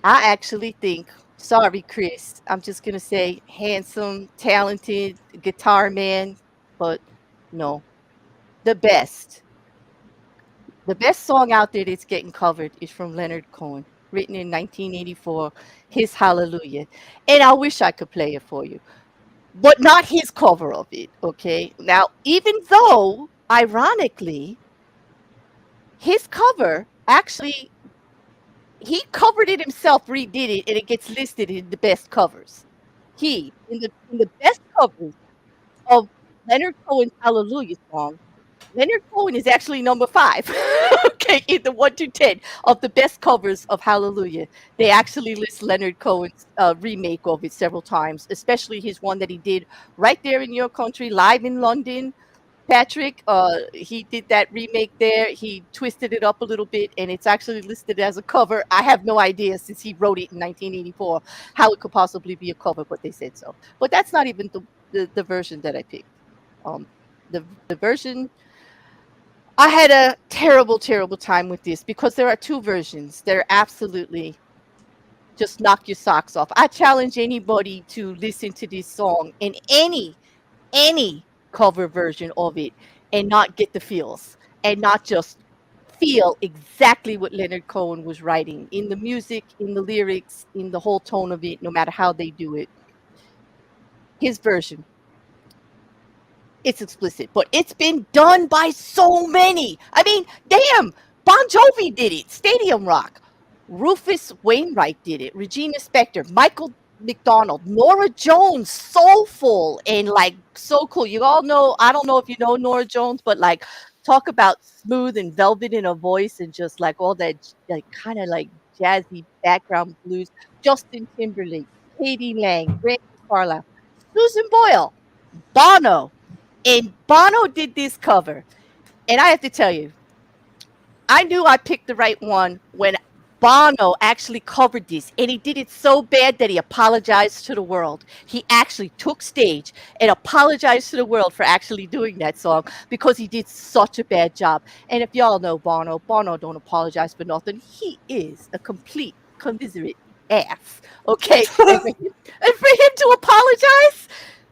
I actually think, sorry, Chris, I'm just going to say handsome, talented guitar man, but no, the best. The best song out there that's getting covered is from Leonard Cohen, written in 1984, his Hallelujah. And I wish I could play it for you, but not his cover of it, okay? Now, even though, ironically, his cover actually, he covered it himself, redid it, and it gets listed in the best covers. In the best covers of Leonard Cohen's Hallelujah song. Leonard Cohen is actually number 5, okay, in the 1 to 10 of the best covers of Hallelujah. They actually list Leonard Cohen's remake of it several times, especially his one that he did right there in your country, live in London. Patrick, he did that remake there. He twisted it up a little bit, and it's actually listed as a cover. I have no idea since he wrote it in 1984 how it could possibly be a cover, but they said so. But that's not even the version that I picked. Um, the version I had a terrible, terrible time with this because there are 2 versions that are absolutely just knock your socks off. I challenge anybody to listen to this song in any cover version of it and not get the feels and not just feel exactly what Leonard Cohen was writing in the music, in the lyrics, in the whole tone of it, no matter how they do it. His version, it's explicit, but it's been done by so many. I mean, damn, Bon Jovi did it, Stadium Rock. Rufus Wainwright did it, Regina Spektor, Michael McDonald, Nora Jones, soulful and like so cool. You all know, I don't know if you know Nora Jones, but like talk about smooth and velvet in a voice and just like all that like kind of like jazzy background blues. Justin Timberlake, Katie Lang, Randy Carlisle, Susan Boyle, Bono, and Bono did this cover. And I have to tell you, I knew I picked the right one when Bono actually covered this, and he did it so bad that he apologized to the world. He actually took stage and apologized to the world for actually doing that song because he did such a bad job. And if y'all know Bono, Bono don't apologize for nothing. He is a complete commiserate ass. Okay, and for him to apologize,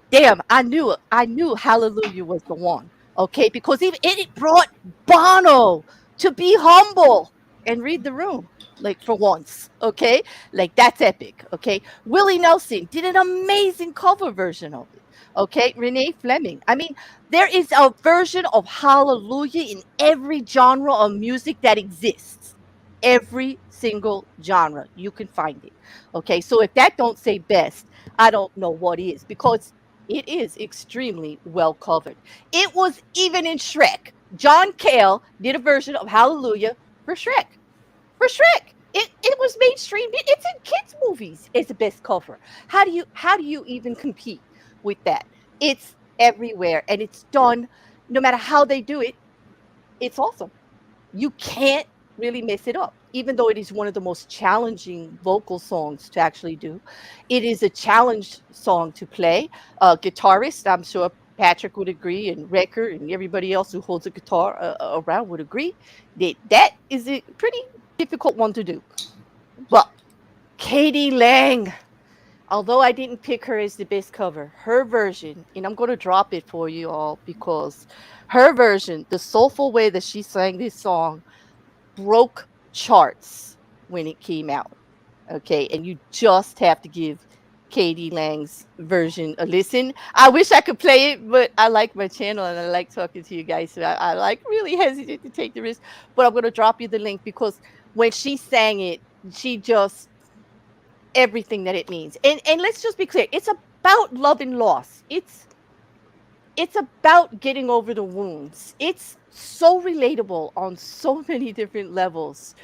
damn, I knew Hallelujah was the one. Okay, because even it brought Bono to be humble and read the room, like for once. Okay, like that's epic. Okay, Willie Nelson did an amazing cover version of it. Okay, Renee Fleming. I mean, there is a version of Hallelujah in every genre of music that exists. Every single genre you can find it. Okay, so if that don't say best, I don't know what is, because it is extremely well covered. It was even in Shrek. John Cale did a version of Hallelujah for Shrek. For Shrek. It was mainstream. It's in kids' movies. It's the best cover. How do you even compete with that? It's everywhere and it's done no matter how they do it, it's awesome. You can't really mess it up. Even though it is one of the most challenging vocal songs to actually do, it is a challenged song to play. Guitarist, I'm sure Patrick would agree, and Wrecker, and everybody else who holds a guitar around would agree that that is a pretty difficult one to do. But Katie Lang, although I didn't pick her as the best cover, her version, and I'm going to drop it for you all because her version, the soulful way that she sang this song, broke charts when it came out. Okay, and you just have to give Katie Lang's version a listen. I wish I could play it, but I like my channel and I like talking to you guys. So I like really hesitate to take the risk. But I'm gonna drop you the link because when she sang it, she just everything that it means. And let's just be clear, it's about love and loss. It's about getting over the wounds. It's so relatable on so many different levels.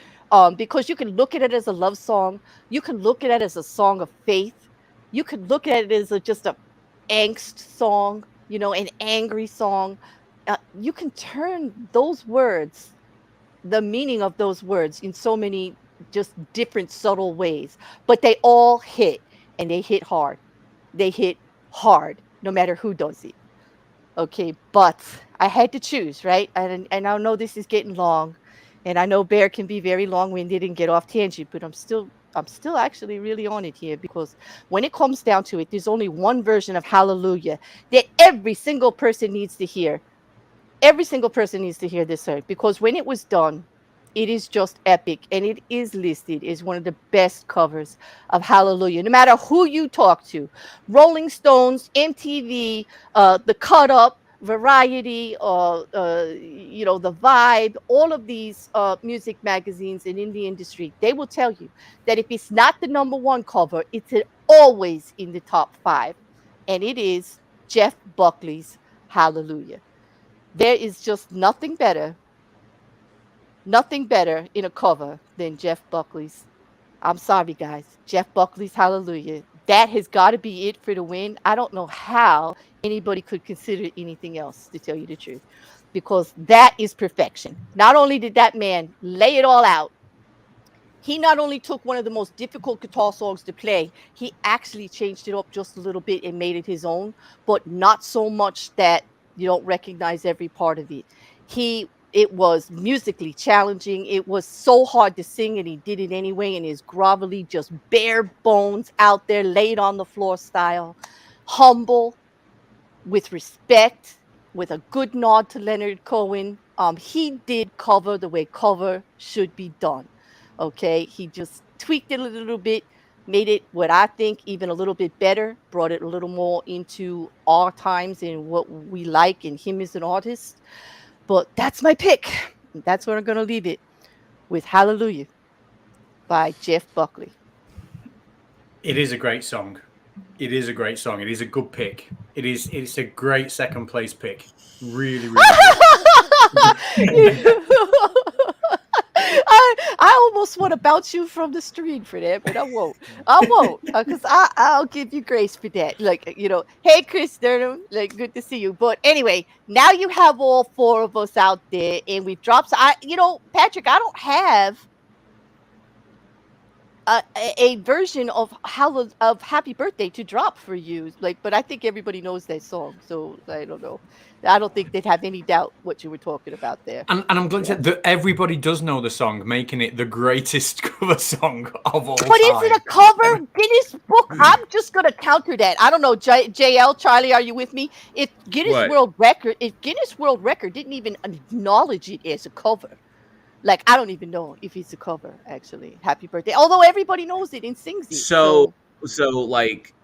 Because you can look at it as a love song, you can look at it as a song of faith, you can look at it as just a angst song, an angry song. You can turn those words, the meaning of those words, in so many just different subtle ways, but they all hit and they hit hard. They hit hard, no matter who does it. Okay, but I had to choose, right? And I know this is getting long, and I know Bear can be very long-winded and get off tangent, but I'm still actually really on it here because when it comes down to it, there's only one version of Hallelujah that every single person needs to hear. Every single person needs to hear this song because when it was done, it is just epic and it is listed as one of the best covers of Hallelujah. No matter who you talk to, Rolling Stones, MTV, The Cut Up, Variety, The Vibe, all of these music magazines and in the industry, they will tell you that if it's not the number one cover, it's always in the top 5. And it is Jeff Buckley's Hallelujah. There is just nothing better in a cover than Jeff Buckley's. I'm sorry, guys. Jeff Buckley's Hallelujah. That has got to be it for the win. I don't know how anybody could consider anything else, to tell you the truth, because that is perfection. Not only did that man lay it all out, he not only took one of the most difficult guitar songs to play, he actually changed it up just a little bit and made it his own, but not so much that you don't recognize every part of it. It was musically challenging. It was so hard to sing, and he did it anyway in his grovelly, just bare bones out there, laid on the floor style, humble, with respect, with a good nod to Leonard Cohen. He did cover the way cover should be done. Okay, he just tweaked it a little bit, made it what I think even a little bit better, brought it a little more into our times and what we like and him as an artist. But that's my pick. That's where I'm going to leave it, with Hallelujah by Jeff Buckley. It is a great song. It is a great song. It is a good pick. It's a great second place pick. Really, really good. I almost want to bounce you from the screen for that, but I won't. Because I'll give you grace for that. Like, hey, Chris Durham, like, good to see you. But anyway, now you have all four of us out there, and we've dropped. Patrick, I don't have a version of Happy Birthday to drop for you. Like, but I think everybody knows that song, so I don't know. I don't think they'd have any doubt what you were talking about there. And I'm glad that everybody does know the song, making it the greatest cover song of all time. But is it a cover? Guinness Book? I'm just going to counter that. I don't know, JL, Charlie, are you with me? If Guinness World Record didn't even acknowledge it as a cover, like, I don't even know if it's a cover, actually. Happy Birthday. Although everybody knows it and sings it. So like,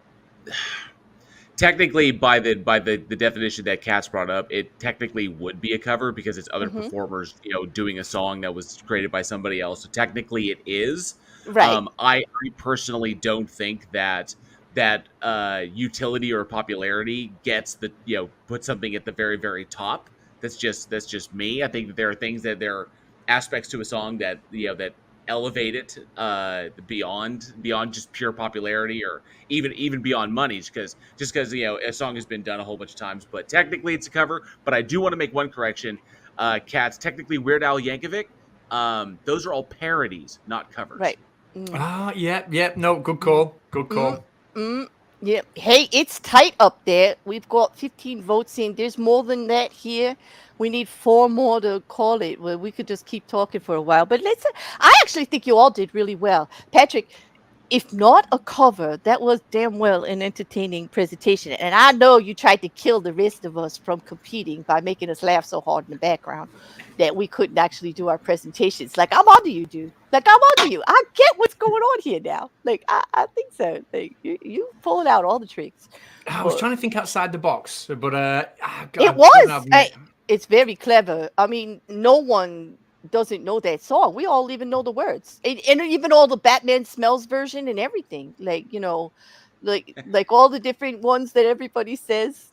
technically, by the definition that Kat's brought up, it technically would be a cover because it's other performers, doing a song that was created by somebody else. So technically, it is. Right. I personally don't think that utility or popularity gets put something at the very, very top. That's just me. I think that there are things that there are aspects to a song that that elevate it beyond just pure popularity, or even beyond money, just because a song has been done a whole bunch of times. But technically it's a cover. But I do want to make one correction. Cats, technically Weird Al Yankovic, those are all parodies, not covers. Right. Yeah, no, good call. Yeah. Hey, it's tight up there. We've got 15 votes in. There's more than that here. We need 4 more to call it. Well, we could just keep talking for a while. But I actually think you all did really well. Patrick, if not a cover, that was damn well an entertaining presentation. And I know you tried to kill the rest of us from competing by making us laugh so hard in the background that we couldn't actually do our presentations. Like, I'm onto you, dude. Like, I'm onto you. I get what's going on here now. Like, I think so. Like, you pulled out all the tricks. I was trying to think outside the box, but it was. It's very clever. I mean, no one doesn't know that song. We all even know the words, and even all the Batman Smells version and everything. Like, like all the different ones that everybody says.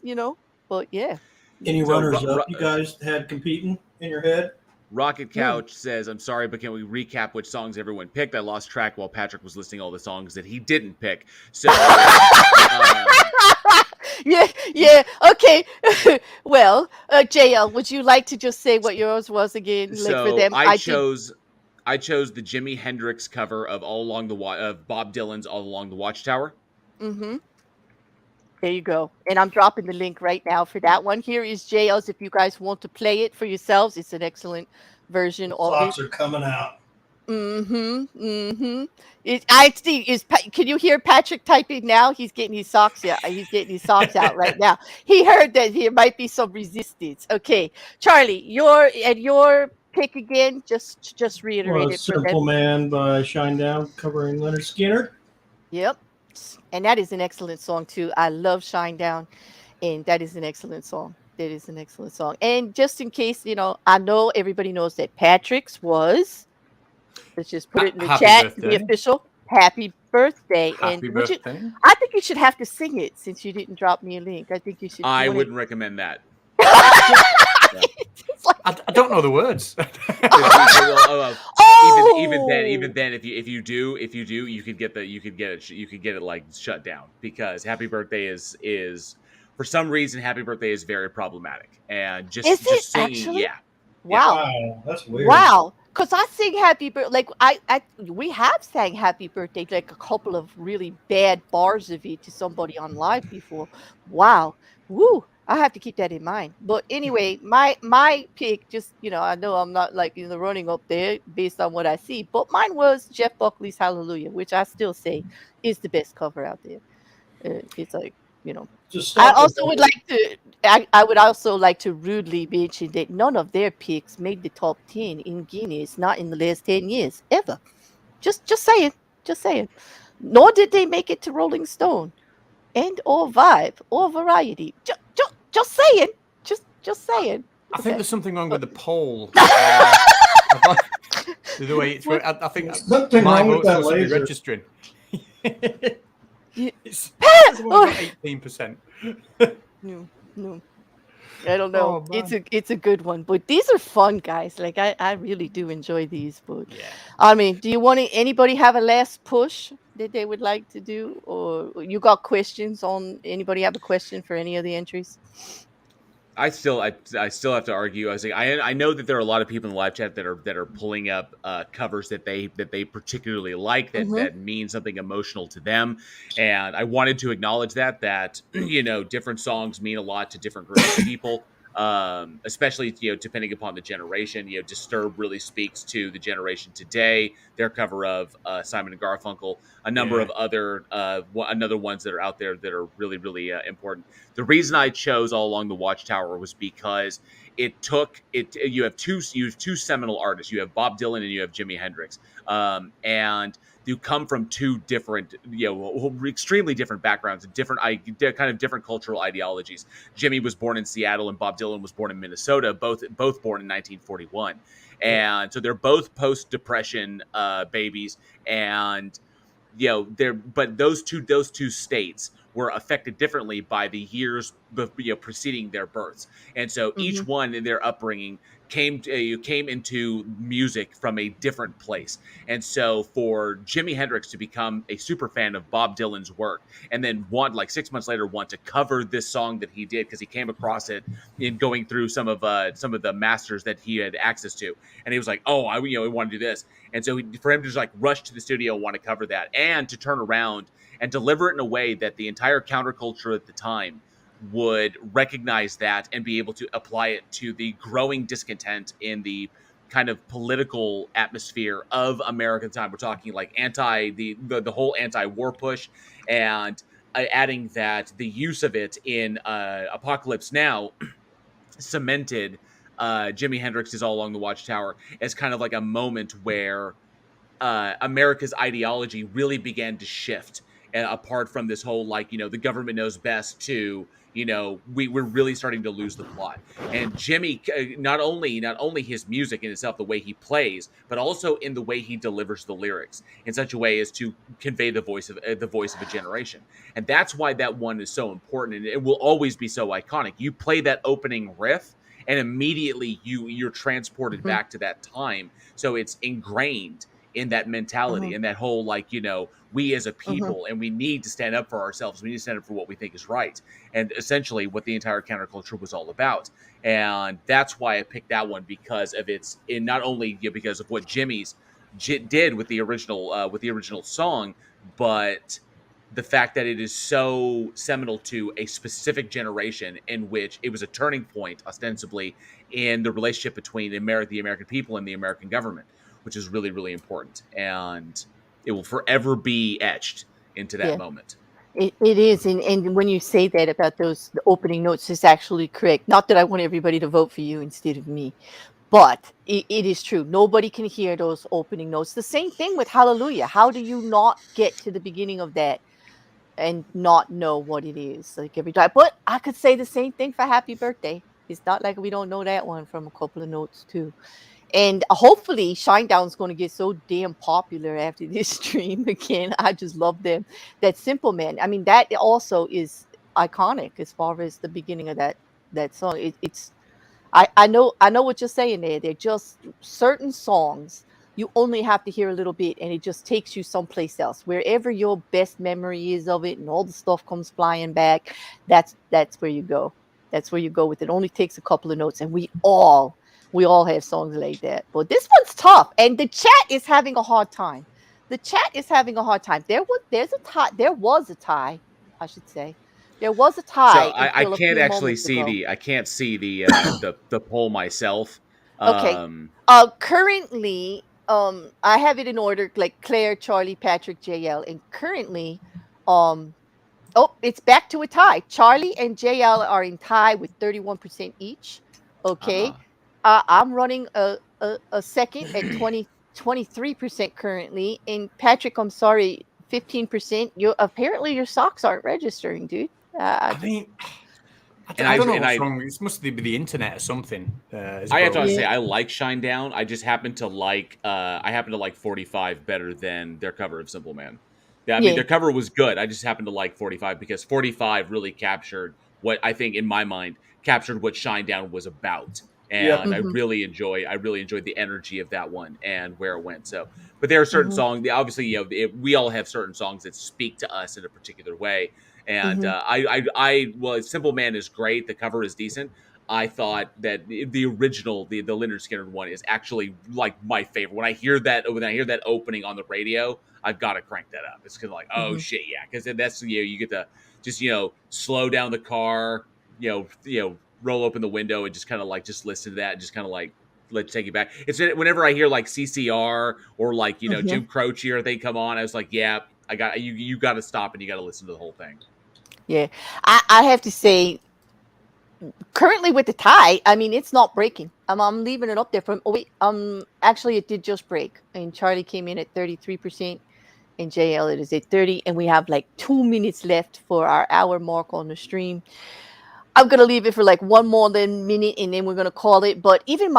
But yeah. Any runners up you guys had competing in your head? Rocket Couch says, "I'm sorry, but can we recap which songs everyone picked? I lost track while Patrick was listing all the songs that he didn't pick." So, yeah. Okay. Well, JL, would you like to just say what yours was again? So for them? I chose the Jimi Hendrix cover of of Bob Dylan's "All Along the Watchtower." Mm-hmm. There you go. And I'm dropping the link right now for that one. Here is JL's if you guys want to play it for yourselves. It's an excellent version of it. Socks are coming out. I see. Can you hear Patrick typing now? He's getting his socks out. He's getting his socks out right now. He heard that there might be some resistance. Okay, Charlie, your pick again. Just reiterate it for them. Simple Man by Shinedown, covering Leonard Skinner. Yep. And that is an excellent song too. I love Shinedown, and that is an excellent song. That is an excellent song. And just in case, I know everybody knows that Patrick's was. Let's just put it in the chat. Birthday. The official Happy Birthday. Happy birthday. I think you should have to sing it since you didn't drop me a link. I think you should. I wouldn't recommend that. It's like, I don't know the words. Even oh, then, if you do, you could get it like shut down, because Happy Birthday is for some reason Happy Birthday is very problematic, and is it just singing, actually? yeah, yeah. Wow. Wow, that's weird. Wow, cause I sing happy birthday. Like we have sang happy birthday, like a couple of really bad bars of it to somebody on live before. Wow. Woo. I have to keep that in mind. But anyway, my pick, just, I know I'm not like in the running up there based on what I see, but mine was Jeff Buckley's Hallelujah, which I still say is the best cover out there. It's like, you know, Just I stop also would it. like to I would also like to rudely mention that none of their picks made the top 10 in Guinness, not in the last 10 years, ever. Just saying. Just saying. Nor did they make it to Rolling Stone and or Vibe or Variety. Just saying. Just saying. I think Okay. there's something wrong But with the poll. The way it's, what I think There's something my wrong with vote's that supposed to be laser. registering. you, It says I've only got 18%. no, no. I don't know. Oh man. It's a good one, but these are fun, guys. Like I really do enjoy these. But Yeah. I mean, do you want anybody have a last push that they would like to do, or you got questions on? Anybody have a question for any of the entries? I still have to argue. I was like, I know that there are a lot of people in the live chat that are pulling up covers that they particularly like, Mm-hmm. that mean something emotional to them, and I wanted to acknowledge that different songs mean a lot to different groups of people. Especially depending upon the generation. Disturb really speaks to the generation today. Their cover of Simon and Garfunkel, a number Yeah. of other another ones that are out there that are really really important. The reason I chose All Along the Watchtower was because it took it. You have two seminal artists. You have Bob Dylan and you have Jimi Hendrix, and you come from two different, extremely different backgrounds, different, kind of different cultural ideologies. Jimmy was born in Seattle and Bob Dylan was born in Minnesota, both born in 1941, and so they're both post-Depression babies, and but those two states were affected differently by the years preceding their births, and so Mm-hmm. each one in their upbringing came into music from a different place. And so for Jimi Hendrix to become a super fan of Bob Dylan's work, and then want, like 6 months later, want to cover this song that he did because he came across it in going through some of the masters that he had access to, and he was like, oh, I want to do this. And so for him to just like rush to the studio and want to cover that, and to turn around and deliver it in a way that the entire counterculture at the time would recognize that and be able to apply it to the growing discontent in the kind of political atmosphere of American time. We're talking like the whole anti-war push, and adding that the use of it in Apocalypse Now cemented Jimi Hendrix's All Along the Watchtower as kind of like a moment where America's ideology really began to shift, apart from this whole the government knows best to we're really starting to lose the plot. And Jimmy, not only his music in itself, the way he plays, but also in the way he delivers the lyrics in such a way as to convey the voice of a generation. And that's why that one is so important, and it will always be so iconic. You play that opening riff and immediately you're transported Mm-hmm. back to that time, so it's ingrained in that mentality Mm-hmm. and that whole we as a Mm-hmm. people, and we need to stand up for ourselves, we need to stand up for what we think is right, and essentially what the entire counterculture was all about. And that's why I picked that one, because of its in not only because of what Jimmy's did with the original song, but the fact that it is so seminal to a specific generation, in which it was a turning point ostensibly in the relationship between the American people and the American government, which is really, really important. And it will forever be etched into that Yeah. moment. It is, and when you say that about those the opening notes, is actually correct. Not that I want everybody to vote for you instead of me, but it is true. Nobody can hear those opening notes. The same thing with Hallelujah. How do you not get to the beginning of that and not know what it is like every time? But I could say the same thing for Happy Birthday. It's not like we don't know that one from a couple of notes too. And hopefully Shinedown's going to get so damn popular after this stream again. I just love them. That Simple Man. I mean, that also is iconic as far as the beginning of that song. It's I know what you're saying there. They're just certain songs you only have to hear a little bit and it just takes you someplace else. Wherever your best memory is of it and all the stuff comes flying back, that's where you go. That's where you go with it. Only takes a couple of notes and we all have songs like that. But this one's tough and the chat is having a hard time. The chat is having a hard time. There was a tie, I should say. There was a So tie I until a can't few actually moments see ago. the the poll myself. Okay. Um, Currently, I have it in order like Claire, Charlie, Patrick, JL, and currently, um, oh, it's back to a tie. Charlie and JL are in tie with 31% each. Okay. ah, I'm running a second at 23% currently. And Patrick, I'm sorry, 15%. Your socks aren't registering, dude. I I just mean, and I don't know and what's I wrong. It must be the internet or something. Is I have to broken. say yeah, I like Shine Down. I just happen to like 45 better than their cover of Simple Man. Yeah, I mean yeah. their cover was good. I just happen to like 45 because 45 really captured what I think in my mind captured what Shine Down was about. Yep. And Mm-hmm, I really enjoyed the energy of that one and where it went. So, but there are certain mm-hmm, songs. Obviously, we all have certain songs that speak to us in a particular way. And mm-hmm, well, Simple Man is great. The cover is decent. I thought that the original, the Leonard Skinner one, is actually like my favorite. When I hear that opening on the radio, I've got to crank that up. It's kind of like, oh mm-hmm, shit, yeah, because that's you get to just slow down the car, roll open the window and just kind of like just listen to that and just kind of like let's take you back. It's whenever I hear like CCR or like mm-hmm. Jim Croce or they come on, I was like, yeah, I got you. You got to stop and you got to listen to the whole thing. Yeah. I have to say, currently with the tie, I mean, it's not breaking. I'm leaving it up there from. Oh wait, actually, it did just break, and Charlie came in at 33%, and JL it is at 30, and we have like 2 minutes left for our hour mark on the stream. I'm gonna leave it for like one more than minute, and then we're gonna call it. But even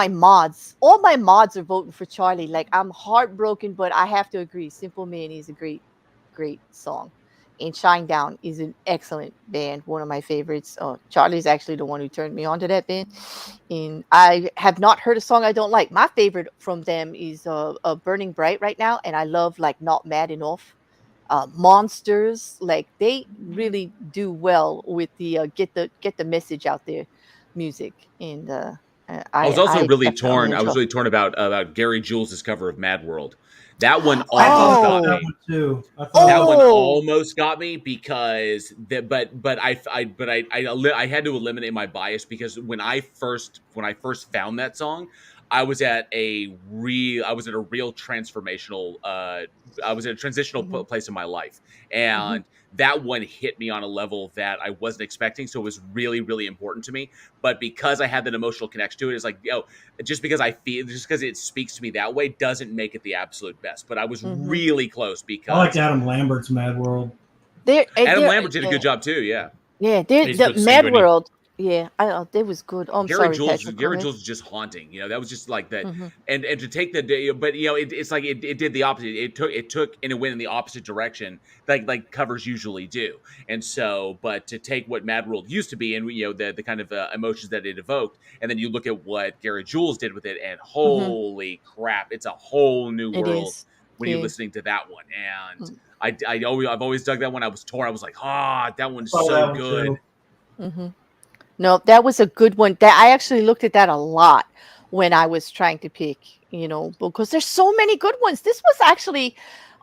all my mods are voting for Charlie. Like I'm heartbroken, but I have to agree, Simple Man is a great, great song. And Shine Down is an excellent band, one of my favorites. Charlie's actually the one who turned me on to that band, and I have not heard a song I don't like. My favorite from them is Burning Bright right now, and I love like Not Mad Enough. Monsters, like they really do well with the get the message out there music, and I was I also I really definitely torn. I enjoy. was really torn about Gary Jules' cover of Mad World. That one I thought almost about got Oh, that me. one too. I thought That about one that. oh, almost got me because I had to eliminate my bias because when I first found that song, I was at a real transformational I was in a transitional hmm, place in my life, hmm, and that one hit me on a level that I wasn't expecting. So it was really, really important to me. But because I had that emotional connection to it, it's like, just because it speaks to me that way doesn't make it the absolute best. But I was hmm. really close I like because Adam Lambert's Mad World. Adam They're Lambert did a yeah, good job too. Yeah. yeah, they're He's the good Mad singer, is World. Yeah, they was good. Oh, I'm sorry, Patrick. Go Gary ahead. Jules is just haunting. That was just like that, Hmm, and to take the day, but it's like it did the opposite. It took and it went in the opposite direction, like covers usually do. And so, but to take what Mad World used to be, and the kind of emotions that it evoked, and then you look at what Gary Jules did with it, and hmm. holy crap, it's a whole new It world is. when you're Yeah. listening to that one. And I've always dug that one. I was torn. I was like, that I one's saw so that one good. too. Mm-hmm. No, that was a good one. That I actually looked at that a lot when I was trying to pick, because there's so many good ones. This was actually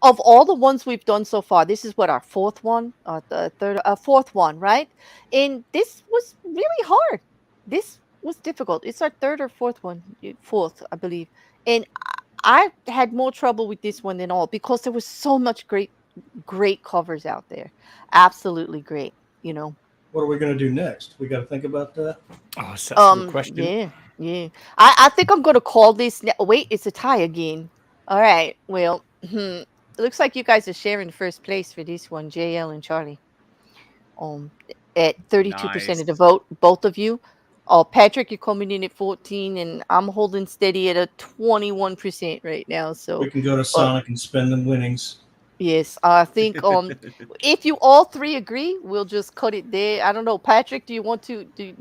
of all the ones we've done so far, this is what our fourth one, the third, fourth one, right? And this was really hard. This was difficult. It's our third or fourth one, fourth, I believe. And I had more trouble with this one than all because there was so much great, great covers out there. Absolutely great, you know. What are we going to do next? We got to think about that. Oh, that's a good question. Yeah, yeah. I think I'm gonna call this. Wait, it's a tie again. All right. Well, it looks like you guys are sharing first place for this one, JL and Charlie. Um, at 32% of the Nice. vote, both of you. Oh, Patrick, you're coming in at 14, and I'm holding steady at a 21% right now. We So, can go to but Sonic and spend the winnings. Yes, I think if you all three agree, we'll just cut it there. I don't know, Patrick, do you want to do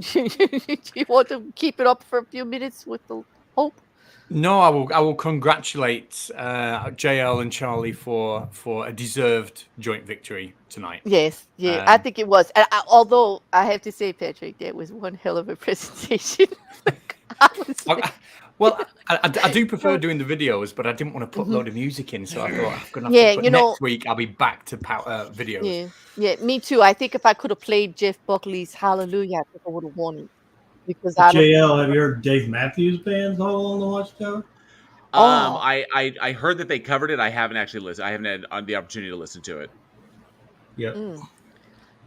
you want to keep it up for a few minutes with the hope? No, I will congratulate JL and Charlie for a deserved joint victory tonight. Yes, yeah, I Um, think it was. And although I have to say, Patrick, that was one hell of a presentation. Like, honestly. I, well, I do prefer Uh, doing the videos, but I didn't want to put a mhm. load of music in, so I thought I'm gonna have to. Yeah, But you know, next week I'll be back to videos. yeah, yeah, me too. I think if I could have played Jeff Buckley's Hallelujah, I think I would have won it because I don't. JL, have you heard Dave Matthews Band's All on the Watchtower? Oh, I heard that they covered it. I haven't actually listened. I haven't had the opportunity to listen to it. Yep. mm.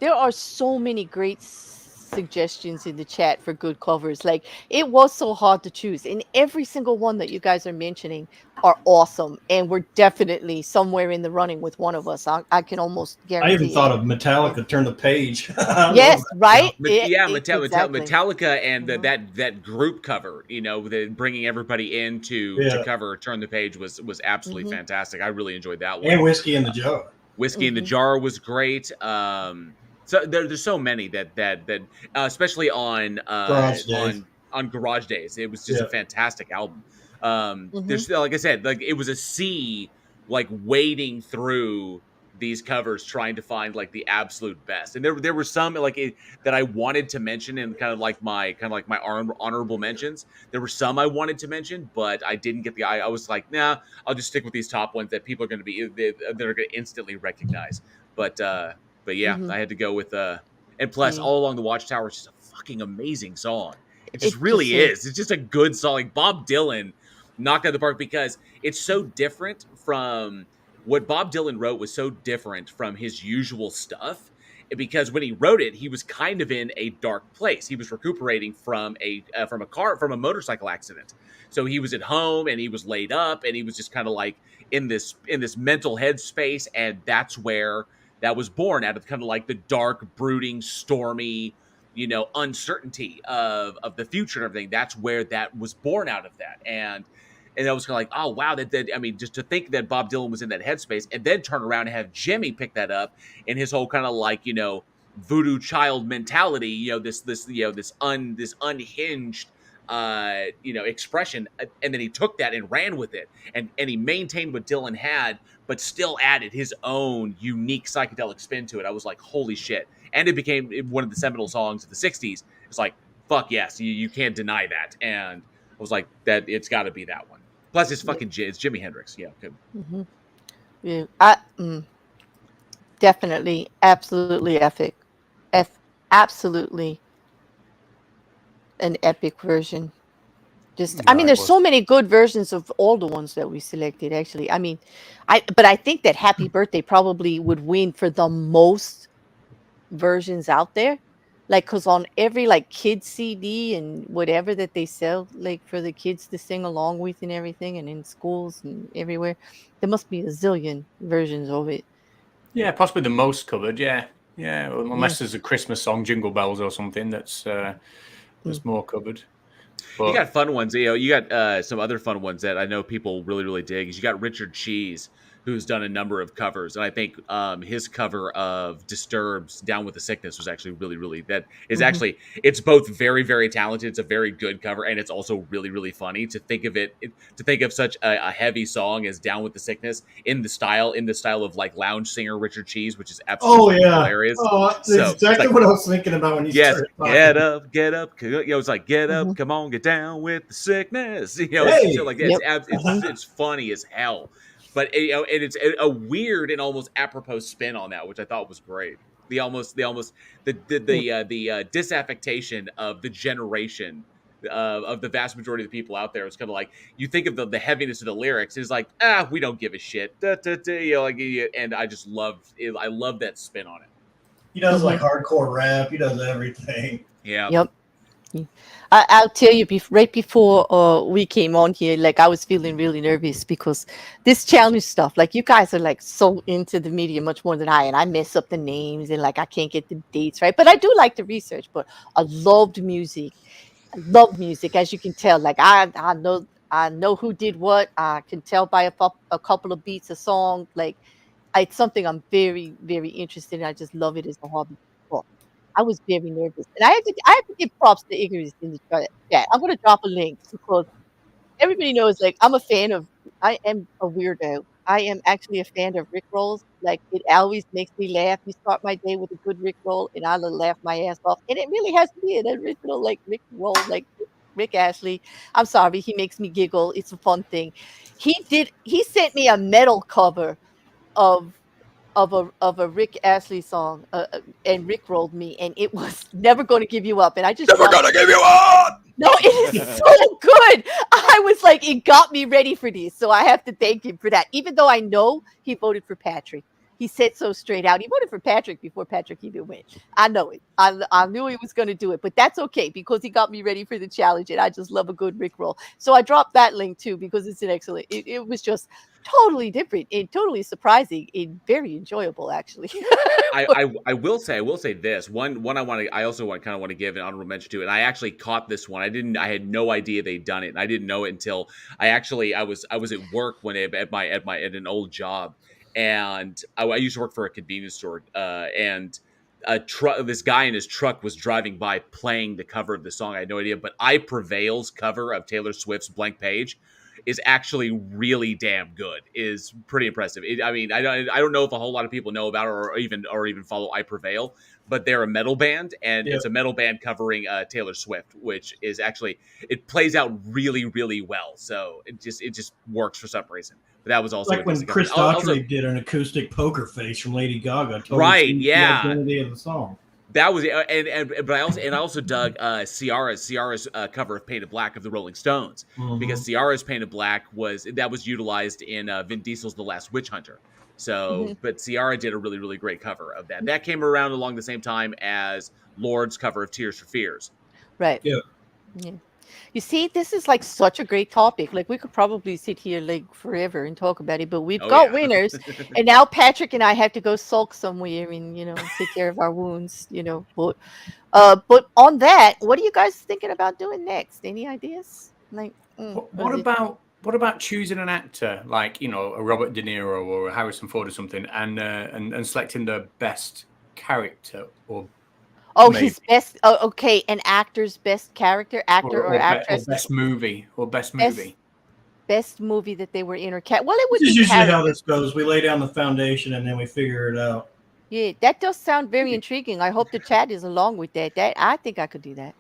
There are so many great suggestions in the chat for good covers. Like it was so hard to choose, and every single one that you guys are mentioning are awesome, and we're definitely somewhere in the running with one of us. I can almost I even guarantee it. thought of Yeah. Metallica, Turn the Page. I love Yes, that right. song. Exactly. Metallica and Hmm. that group cover, bringing everybody in to Yeah. cover Turn the Page was absolutely Hmm. fantastic. I really enjoyed that one. And Whiskey in the Jar. Whiskey in the Hmm. Jar was great. So there's so many that especially Garage Days. on Garage Days, it was just a Yeah. fantastic album. Hmm. There's like I said, like it was a sea like wading through these covers trying to find like the absolute best, and there were some that I wanted to mention and kind of like my honorable mentions. There were some I wanted to mention, but I didn't get I was like, nah, I'll just stick with these top ones that people are going to be that are going to instantly recognize. But yeah, Hmm. I had to go with and plus Yeah, All Along the Watchtower is just a fucking amazing song. It just it just really is. is. It's just a good song. Like Bob Dylan knocked out of the park because it's so different from what Bob Dylan wrote was so different from his usual stuff because when he wrote it, he was kind of in a dark place. He was recuperating from a motorcycle accident. So he was at home and he was laid up and he was just kind of like in this mental headspace, and that's where that was born out of kind of like the dark, brooding, stormy, uncertainty of the future and everything. That's where that was born out of that. And I was kind of like, oh wow, that I mean, just to think that Bob Dylan was in that headspace, and then turn around and have Jimmy pick that up in his whole kind of like voodoo child mentality, this unhinged expression, and then he took that and ran with it, and he maintained what Dylan had, but still added his own unique psychedelic spin to it. I was like, holy shit! And it became one of the seminal songs of the '60s. It's like, fuck yes, you can't deny that. And I was like, that it's got to be that one. Plus, it's Yeah. it's Jimi Hendrix. Yeah, good. Hmm. Yeah. Definitely, absolutely epic. Absolutely an epic version. Just, I Yeah, mean, it there's was. so many good versions of all the ones that we selected, actually. I mean, but I think that Happy Birthday probably would win for the most versions out there. Like, cause on every like kids CD and whatever that they sell, like for the kids to sing along with and everything, and in schools and everywhere, there must be a zillion versions of it. Yeah, possibly the most covered. Yeah, yeah. Yeah. Unless there's a Christmas song, Jingle Bells or something Mm. that's more covered. You But got fun ones. You got some other fun ones that I know people really, really dig. Is you got Richard Cheese, who's done a number of covers, and I think his cover of Disturbed's "Down with the Sickness" was actually really, really that is Hmm. actually it's both very, very talented. It's a very good cover, and it's also really, really funny to think of to think of such a heavy song as "Down with the Sickness" in the style of like lounge singer Richard Cheese, which is absolutely Oh, fucking yeah. hilarious. Oh, that's So it's exactly like, what I was thinking about when you yes, started get talking. up, get up. It's like get Hmm. up, come on, get down with the sickness. It's shit Hey. like that. Yep. Hmm. It's funny as hell, but and it's a weird and almost apropos spin on that, which I thought was great. The disaffectation of the generation of the vast majority of the people out there. It's kind of like you think of the heaviness of the lyrics. It's like we don't give a shit. Da, da, da, and I just love it. I love that spin on it. He does Hmm. like hardcore rap. He does everything. Yeah. Yep. Yeah. I'll tell you, right before we came on here, like I was feeling really nervous because this challenge stuff, like you guys are like so into the media much more than I, and I mess up the names and like I can't get the dates right. But I do like the research. But I loved music. I love music, as you can tell. Like I know who did what. I can tell by a couple of beats a song. Like It's something I'm very, very interested in. I just love it as a hobby. Well, I was very nervous, and I have to give props to Icarus in the chat. I'm gonna drop a link because everybody knows, like, I am a weirdo. I am actually a fan of Rick rolls. Like, it always makes me laugh. You start my day with a good Rick roll, and I'll laugh my ass off. And it really has to be an original, like, Rick roll, like Rick Ashley. I'm sorry, he makes me giggle. It's a fun thing. He sent me a metal cover of of a Rick Astley song, and Rick rolled me, and it was Never Gonna Give You Up, and I just Never gonna give you up. no, it is so good. I was like, it got me ready for these. So I have to thank him for that. Even though I know he voted for Patrick. He said so straight out. He voted for Patrick before Patrick even went. I know it. I knew he was going to do it, but that's okay because he got me ready for the challenge, and I just love a good Rick roll. So I dropped that link too because it's an excellent. It was just totally different and totally surprising and very enjoyable, actually. I will say this one I also want to give an honorable mention to, and I actually caught this one. I had no idea they'd done it, and I didn't know it until I was at work at an old job, and I used to work for a convenience store, and this guy in his truck was driving by playing the cover of the song. I had no idea, but I Prevail's cover of Taylor Swift's Blank Page is actually really damn good. Is pretty impressive. I don't know if a whole lot of people know about it or even follow I Prevail, but they're a metal band, and it's a metal band covering Taylor Swift, which is actually, it plays out really, really well. So it just works for some reason. But that was also like when Chris Daughtry did an acoustic Poker Face from Lady Gaga. Right? Yeah. The identity of the song. That was but I also dug Ciara's cover of Painted Black of the Rolling Stones, because Ciara's Painted Black was utilized in Vin Diesel's The Last Witch Hunter. So, but Ciara did a really, really great cover of that. That came around along the same time as Lord's cover of Tears for Fears. Right. Yeah. You see, this is like such a great topic. Like, we could probably sit here like forever and talk about it, but we've got winners. And now Patrick and I have to go sulk somewhere and, take care of our wounds, But on that, what are you guys thinking about doing next? Any ideas? Like, what about choosing an actor like, a Robert De Niro or a Harrison Ford or something, and selecting the best character or his best. Oh, okay, an actor's best character, or actress, best movie. Best movie that they were in, or cat. Well, it would This is be usually character. how this goes. We lay down the foundation and then we figure it out. Yeah, that does sound very intriguing. I hope the chat is along with that. I think I could do that.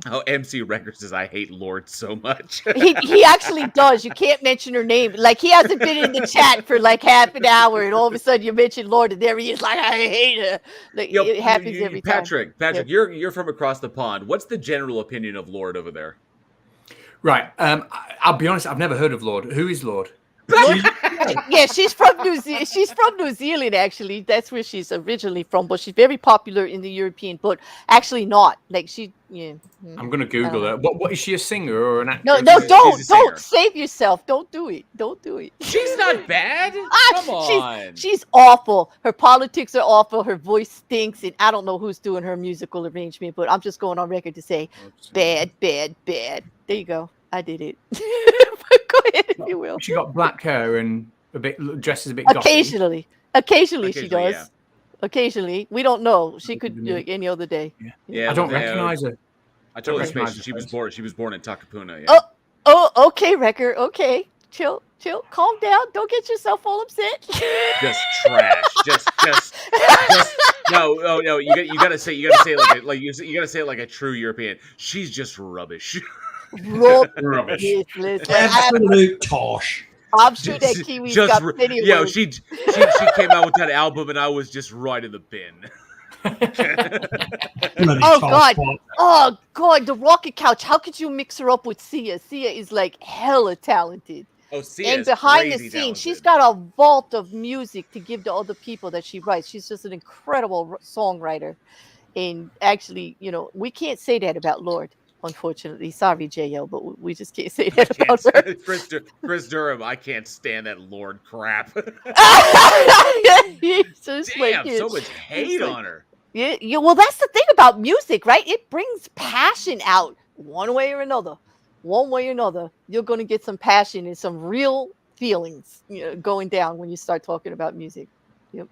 Oh, MC Records says I hate Lord so much. he actually does. You can't mention her name. Like, he hasn't been in the chat for like half an hour, and all of a sudden you mention Lord, and there he is. Like, I hate her. Like, it happens every time. Patrick, you're from across the pond. What's the general opinion of Lord over there? Right. I'll be honest. I've never heard of Lord. Who is Lord? Yeah, she's from New Zealand. She's from New Zealand, actually. That's where she's originally from, but she's very popular in the European. But actually, not like she. Yeah. I'm gonna Google her. What is she, a singer or an actor? No, don't save yourself. Don't do it. Don't do it. She's not bad. Come on. She's awful. Her politics are awful. Her voice stinks, and I don't know who's doing her musical arrangement. But I'm just going on record to say, bad. There you go. I did it. Go ahead, if you will. She got black hair and dresses a bit. Occasionally she does. Yeah. Occasionally, we don't know. She could do it any other day. Yeah. I don't recognize her. I totally spaced. She was born in Takapuna. Yeah. Oh, okay, Wrecker. Okay, chill, calm down. Don't get yourself all upset. Just trash. just no. You gotta say it like a true European. She's just rubbish. Rubbish. Absolute tosh. I'm sure that Kiwi's got plenty of words. She came out with that album, and I was just right in the bin. Oh God, the Rocket Couch. How could you mix her up with Sia? Sia is like hella talented. Oh, Sia and behind the scenes, talented. She's got a vault of music to give to other people that she writes. She's just an incredible songwriter. And actually, we can't say that about Lord. Unfortunately, sorry, JL, but we just can't say that about her. Chris Durham, I can't stand that Lord crap. Damn, so much hate on her. Yeah. Well, that's the thing about music, right? It brings passion out one way or another. One way or another, you're going to get some passion and some real feelings, going down when you start talking about music. Yep.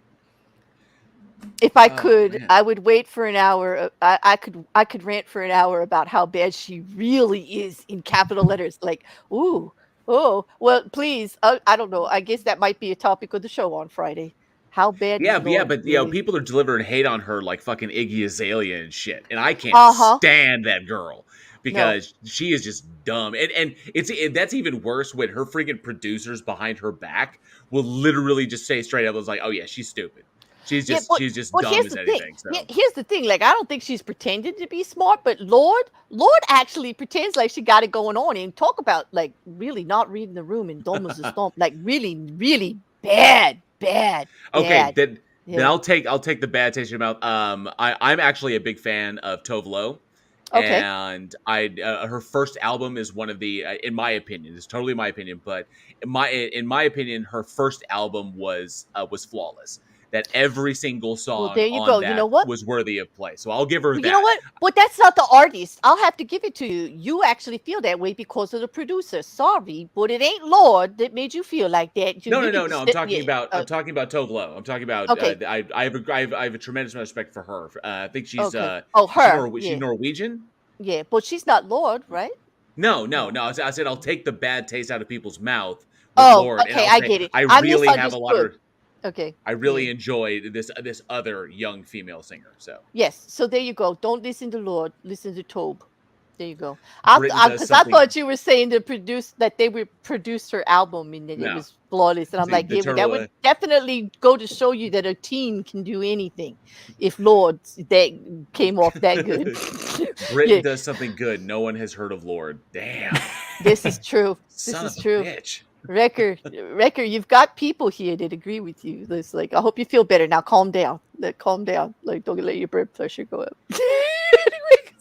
If I Oh, could, man. I would wait for an hour. I could rant for an hour about how bad she really is in capital letters. Like, ooh, oh, well, please. I don't know. I guess that might be a topic of the show on Friday. How bad is Yeah, Lord but really? people are delivering hate on her like fucking Iggy Azalea and shit, and I can't Uh huh. stand that girl No. because she is just dumb, and that's even worse when her freaking producers behind her back will literally just say straight up, "Was like, oh yeah, she's stupid. Yeah, She's just dumb here's as the thing. anything." So Here's the thing. Like, I don't think she's pretending to be smart, but Lord actually pretends like she got it going on. And talk about like really not reading the room and dumb as a stump. Like really, really bad, bad, okay, bad. then Yeah. I'll take the bad taste in your mouth. I'm actually a big fan of Tove Lo, Okay. and her first album is one of the in my opinion, it's totally my opinion, but in my opinion, her first album was flawless. That every single Well, song there you on go. You know that what? was worthy of play. So I'll give her Well, you know that. what? But that's not the artist. I'll have to give it to you. You actually feel that way because of the producer. Sorry, but it ain't Lord that made you feel like that. You No, no, you no, need to no. yeah. I'm talking about Tove Lo. I'm talking about. Okay. I have a tremendous amount of respect for her. I think Okay. Oh, her. She's Yeah. Norwegian. Yeah. But she's not Lord, right? No, no, No. no. I said I'll take the bad taste out of people's mouth with Oh, Lord, and okay. I'll I say get it. I I really have a lot misunderstood. of. Okay. I Yeah. really enjoy this other young female singer. So Yes. So there you go. Don't listen to Lord. Listen to Tobe. There you go. Britain does Because I something. thought you were saying that they would produce her album and that it No, was flawless, and I'm see like, the yeah, well, that turtle. would definitely go to show you that a teen can do anything. If Lord that came off that good, Britain yeah, does something good. No one has heard of Lord. Damn, this is true. This son is of a true. bitch. Wrecker, you've got people here that agree with you. It's like, I hope you feel better now. Calm down. Calm down. Like, don't let your blood pressure go up. Anyway,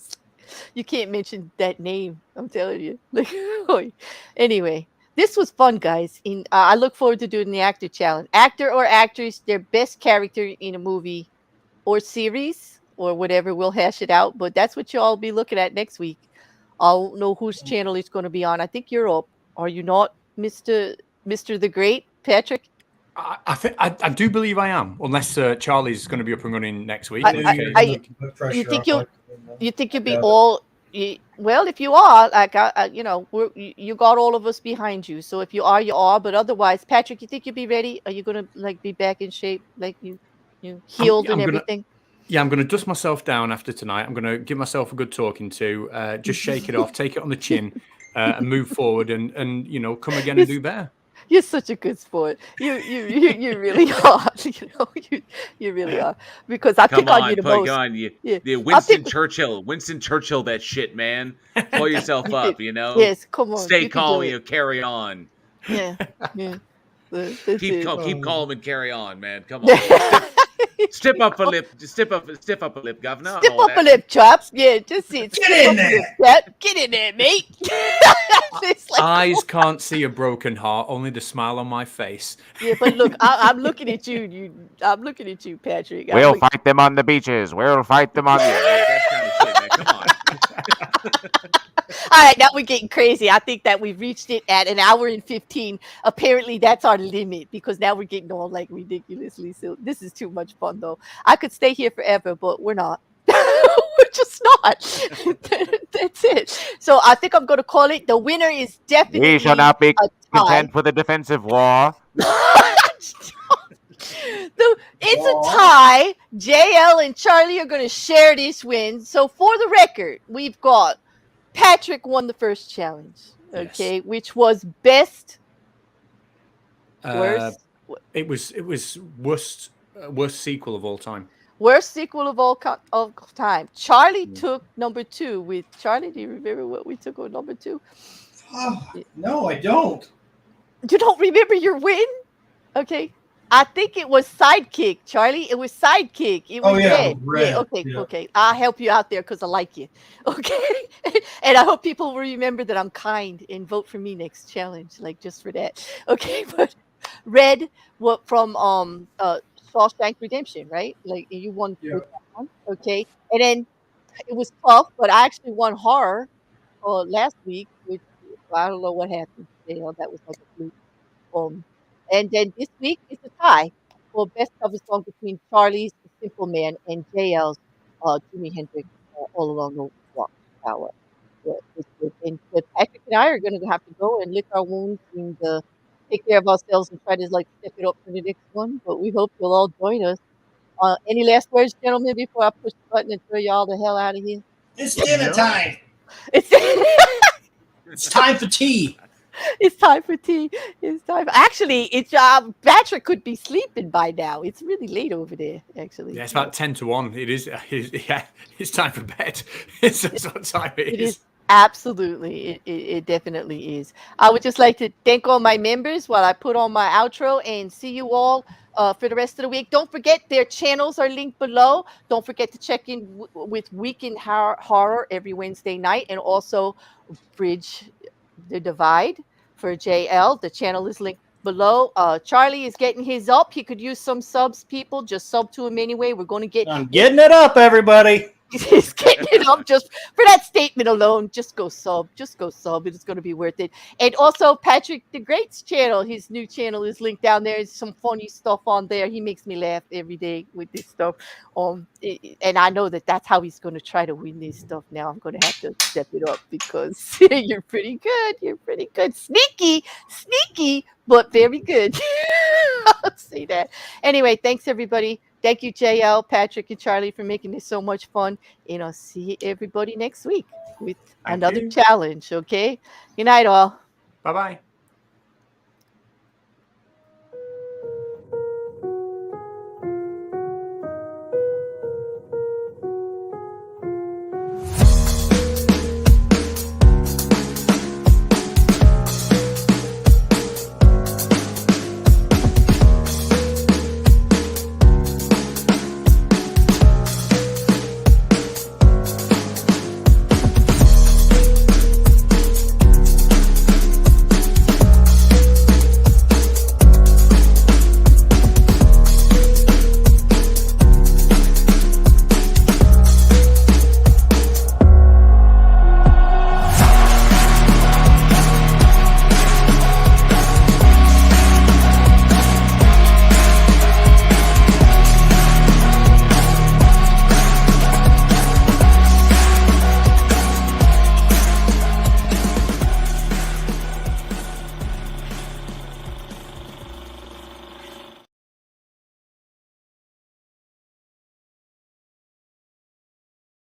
you can't mention that name. I'm telling you. Like, anyway, this was fun, guys. I look forward to doing the actor challenge. Actor or actress, their best character in a movie or series or whatever. We'll hash it out. But that's what y'all be looking at next week. I'll know whose channel it's going to be on. I think you're up. Are you not, Mister the Great Patrick? I think I do believe I am, unless Charlie's going to be up and running next week. I, In Knew which you case, were I, going to put you pressure think on you'll like you think you'll I be doubt it. all well, if you are, like, you got all of us behind you. So if you are, you are. But otherwise, Patrick, you think you'll be ready? Are you gonna like be back in shape, like you healed and I'm gonna. everything? Yeah, I'm going to dust myself down after tonight. I'm going to give myself a good talking to, just shake it off, take it on the chin, and move forward, and come again and You're, do better. you're such a good sport. You really are. You really are. Because I Come pick on you on, the come most. on, Yeah, I pick. Winston Churchill. Winston Churchill, that shit, man. Pull yourself You can. up, you know. Yes, come on. Stay You can do calm, it. carry on. Yeah, yeah. That's it. Keep Oh. calm and carry on, man. Come on, step up a lip, step up a lip, governor, and Step all up a that. lip, chops. Yeah, just it. Get Step in up a lip, there. chap. Get in there, mate. It's like, Eyes can't see a broken heart, only the smile on my face. yeah, but look, I'm looking at you. I'm looking at you, Patrick. We'll fight them on the beaches. We'll fight them on Yeah, the. that kind of shit, man. Come on. All right, now we're getting crazy. I think that we've reached it at an hour and 15. Apparently, that's our limit because now we're getting all like ridiculously silly. This is too much fun, though. I could stay here forever, but we're not. We're just not. That's it. So I think I'm going to call it. The winner is definitely We shall not be a tie. content with a defensive war. It's a tie. JL and Charlie are going to share this win. So for the record, we've got Patrick won the first challenge. Okay, Yes. which was best Uh, worst it was worst sequel of all time. worst sequel of all of time. Charlie took number 2 with Charlie. Do you remember what we took on number 2? Oh, no, I don't. You don't remember your win? Okay. I think it was Sidekick, Charlie. It was Sidekick. It was red. red. Yeah, okay, Yeah. okay. I'll help you out there because I like you. Okay. And I hope people will remember that I'm kind and vote for me next challenge, like just for that. Okay, but red what from Shawshank Redemption, right? Like you won Yeah. with that one. Okay. And then it was tough, but I actually won horror last week, which I don't know what happened. You know, that was like a fluke. And then this week is a tie for best cover song between Charlie's "The Simple Man" and JL's Jimi Hendrix "All Along the Watchtower." Yeah, it's good. And Patrick and I are going to have to go and lick our wounds and take care of ourselves and try to like step it up for the next one. But we hope you'll all join us. Any last words, gentlemen, before I push the button and throw y'all the hell out of here? It's dinner time. It's It's time for tea. it's time for tea. It's time. Actually, it's Patrick could be sleeping by now. It's really late over there. Actually, Yeah, it's about 10 to 1. It is. Yeah, it's time for bed. That's what time it is. Absolutely. It definitely is. I would just like to thank all my members while I put on my outro and see you all for the rest of the week. Don't forget their channels are linked below. Don't forget to check in with Weekend Horror every Wednesday night and also Bridge the Divide for JL. The channel is linked below. Charlie is getting his up. He could use some subs, people. Just sub to him anyway. We're going to get I'm getting it up, everybody. He's getting it up just for that statement alone. Just go sub. Just go sub. It's going to be worth it. And also Patrick the Great's channel. His new channel is linked down there. There's some funny stuff on there. He makes me laugh every day with this stuff. And I know that that's how he's going to try to win this stuff. Now I'm going to have to step it up because you're pretty good. You're pretty good. Sneaky, but very good. I'll say that. Anyway, thanks everybody. Thank you, JL, Patrick, and Charlie for making this so much fun. And I'll see everybody next week with another challenge. Okay. Good night, all. Bye-bye.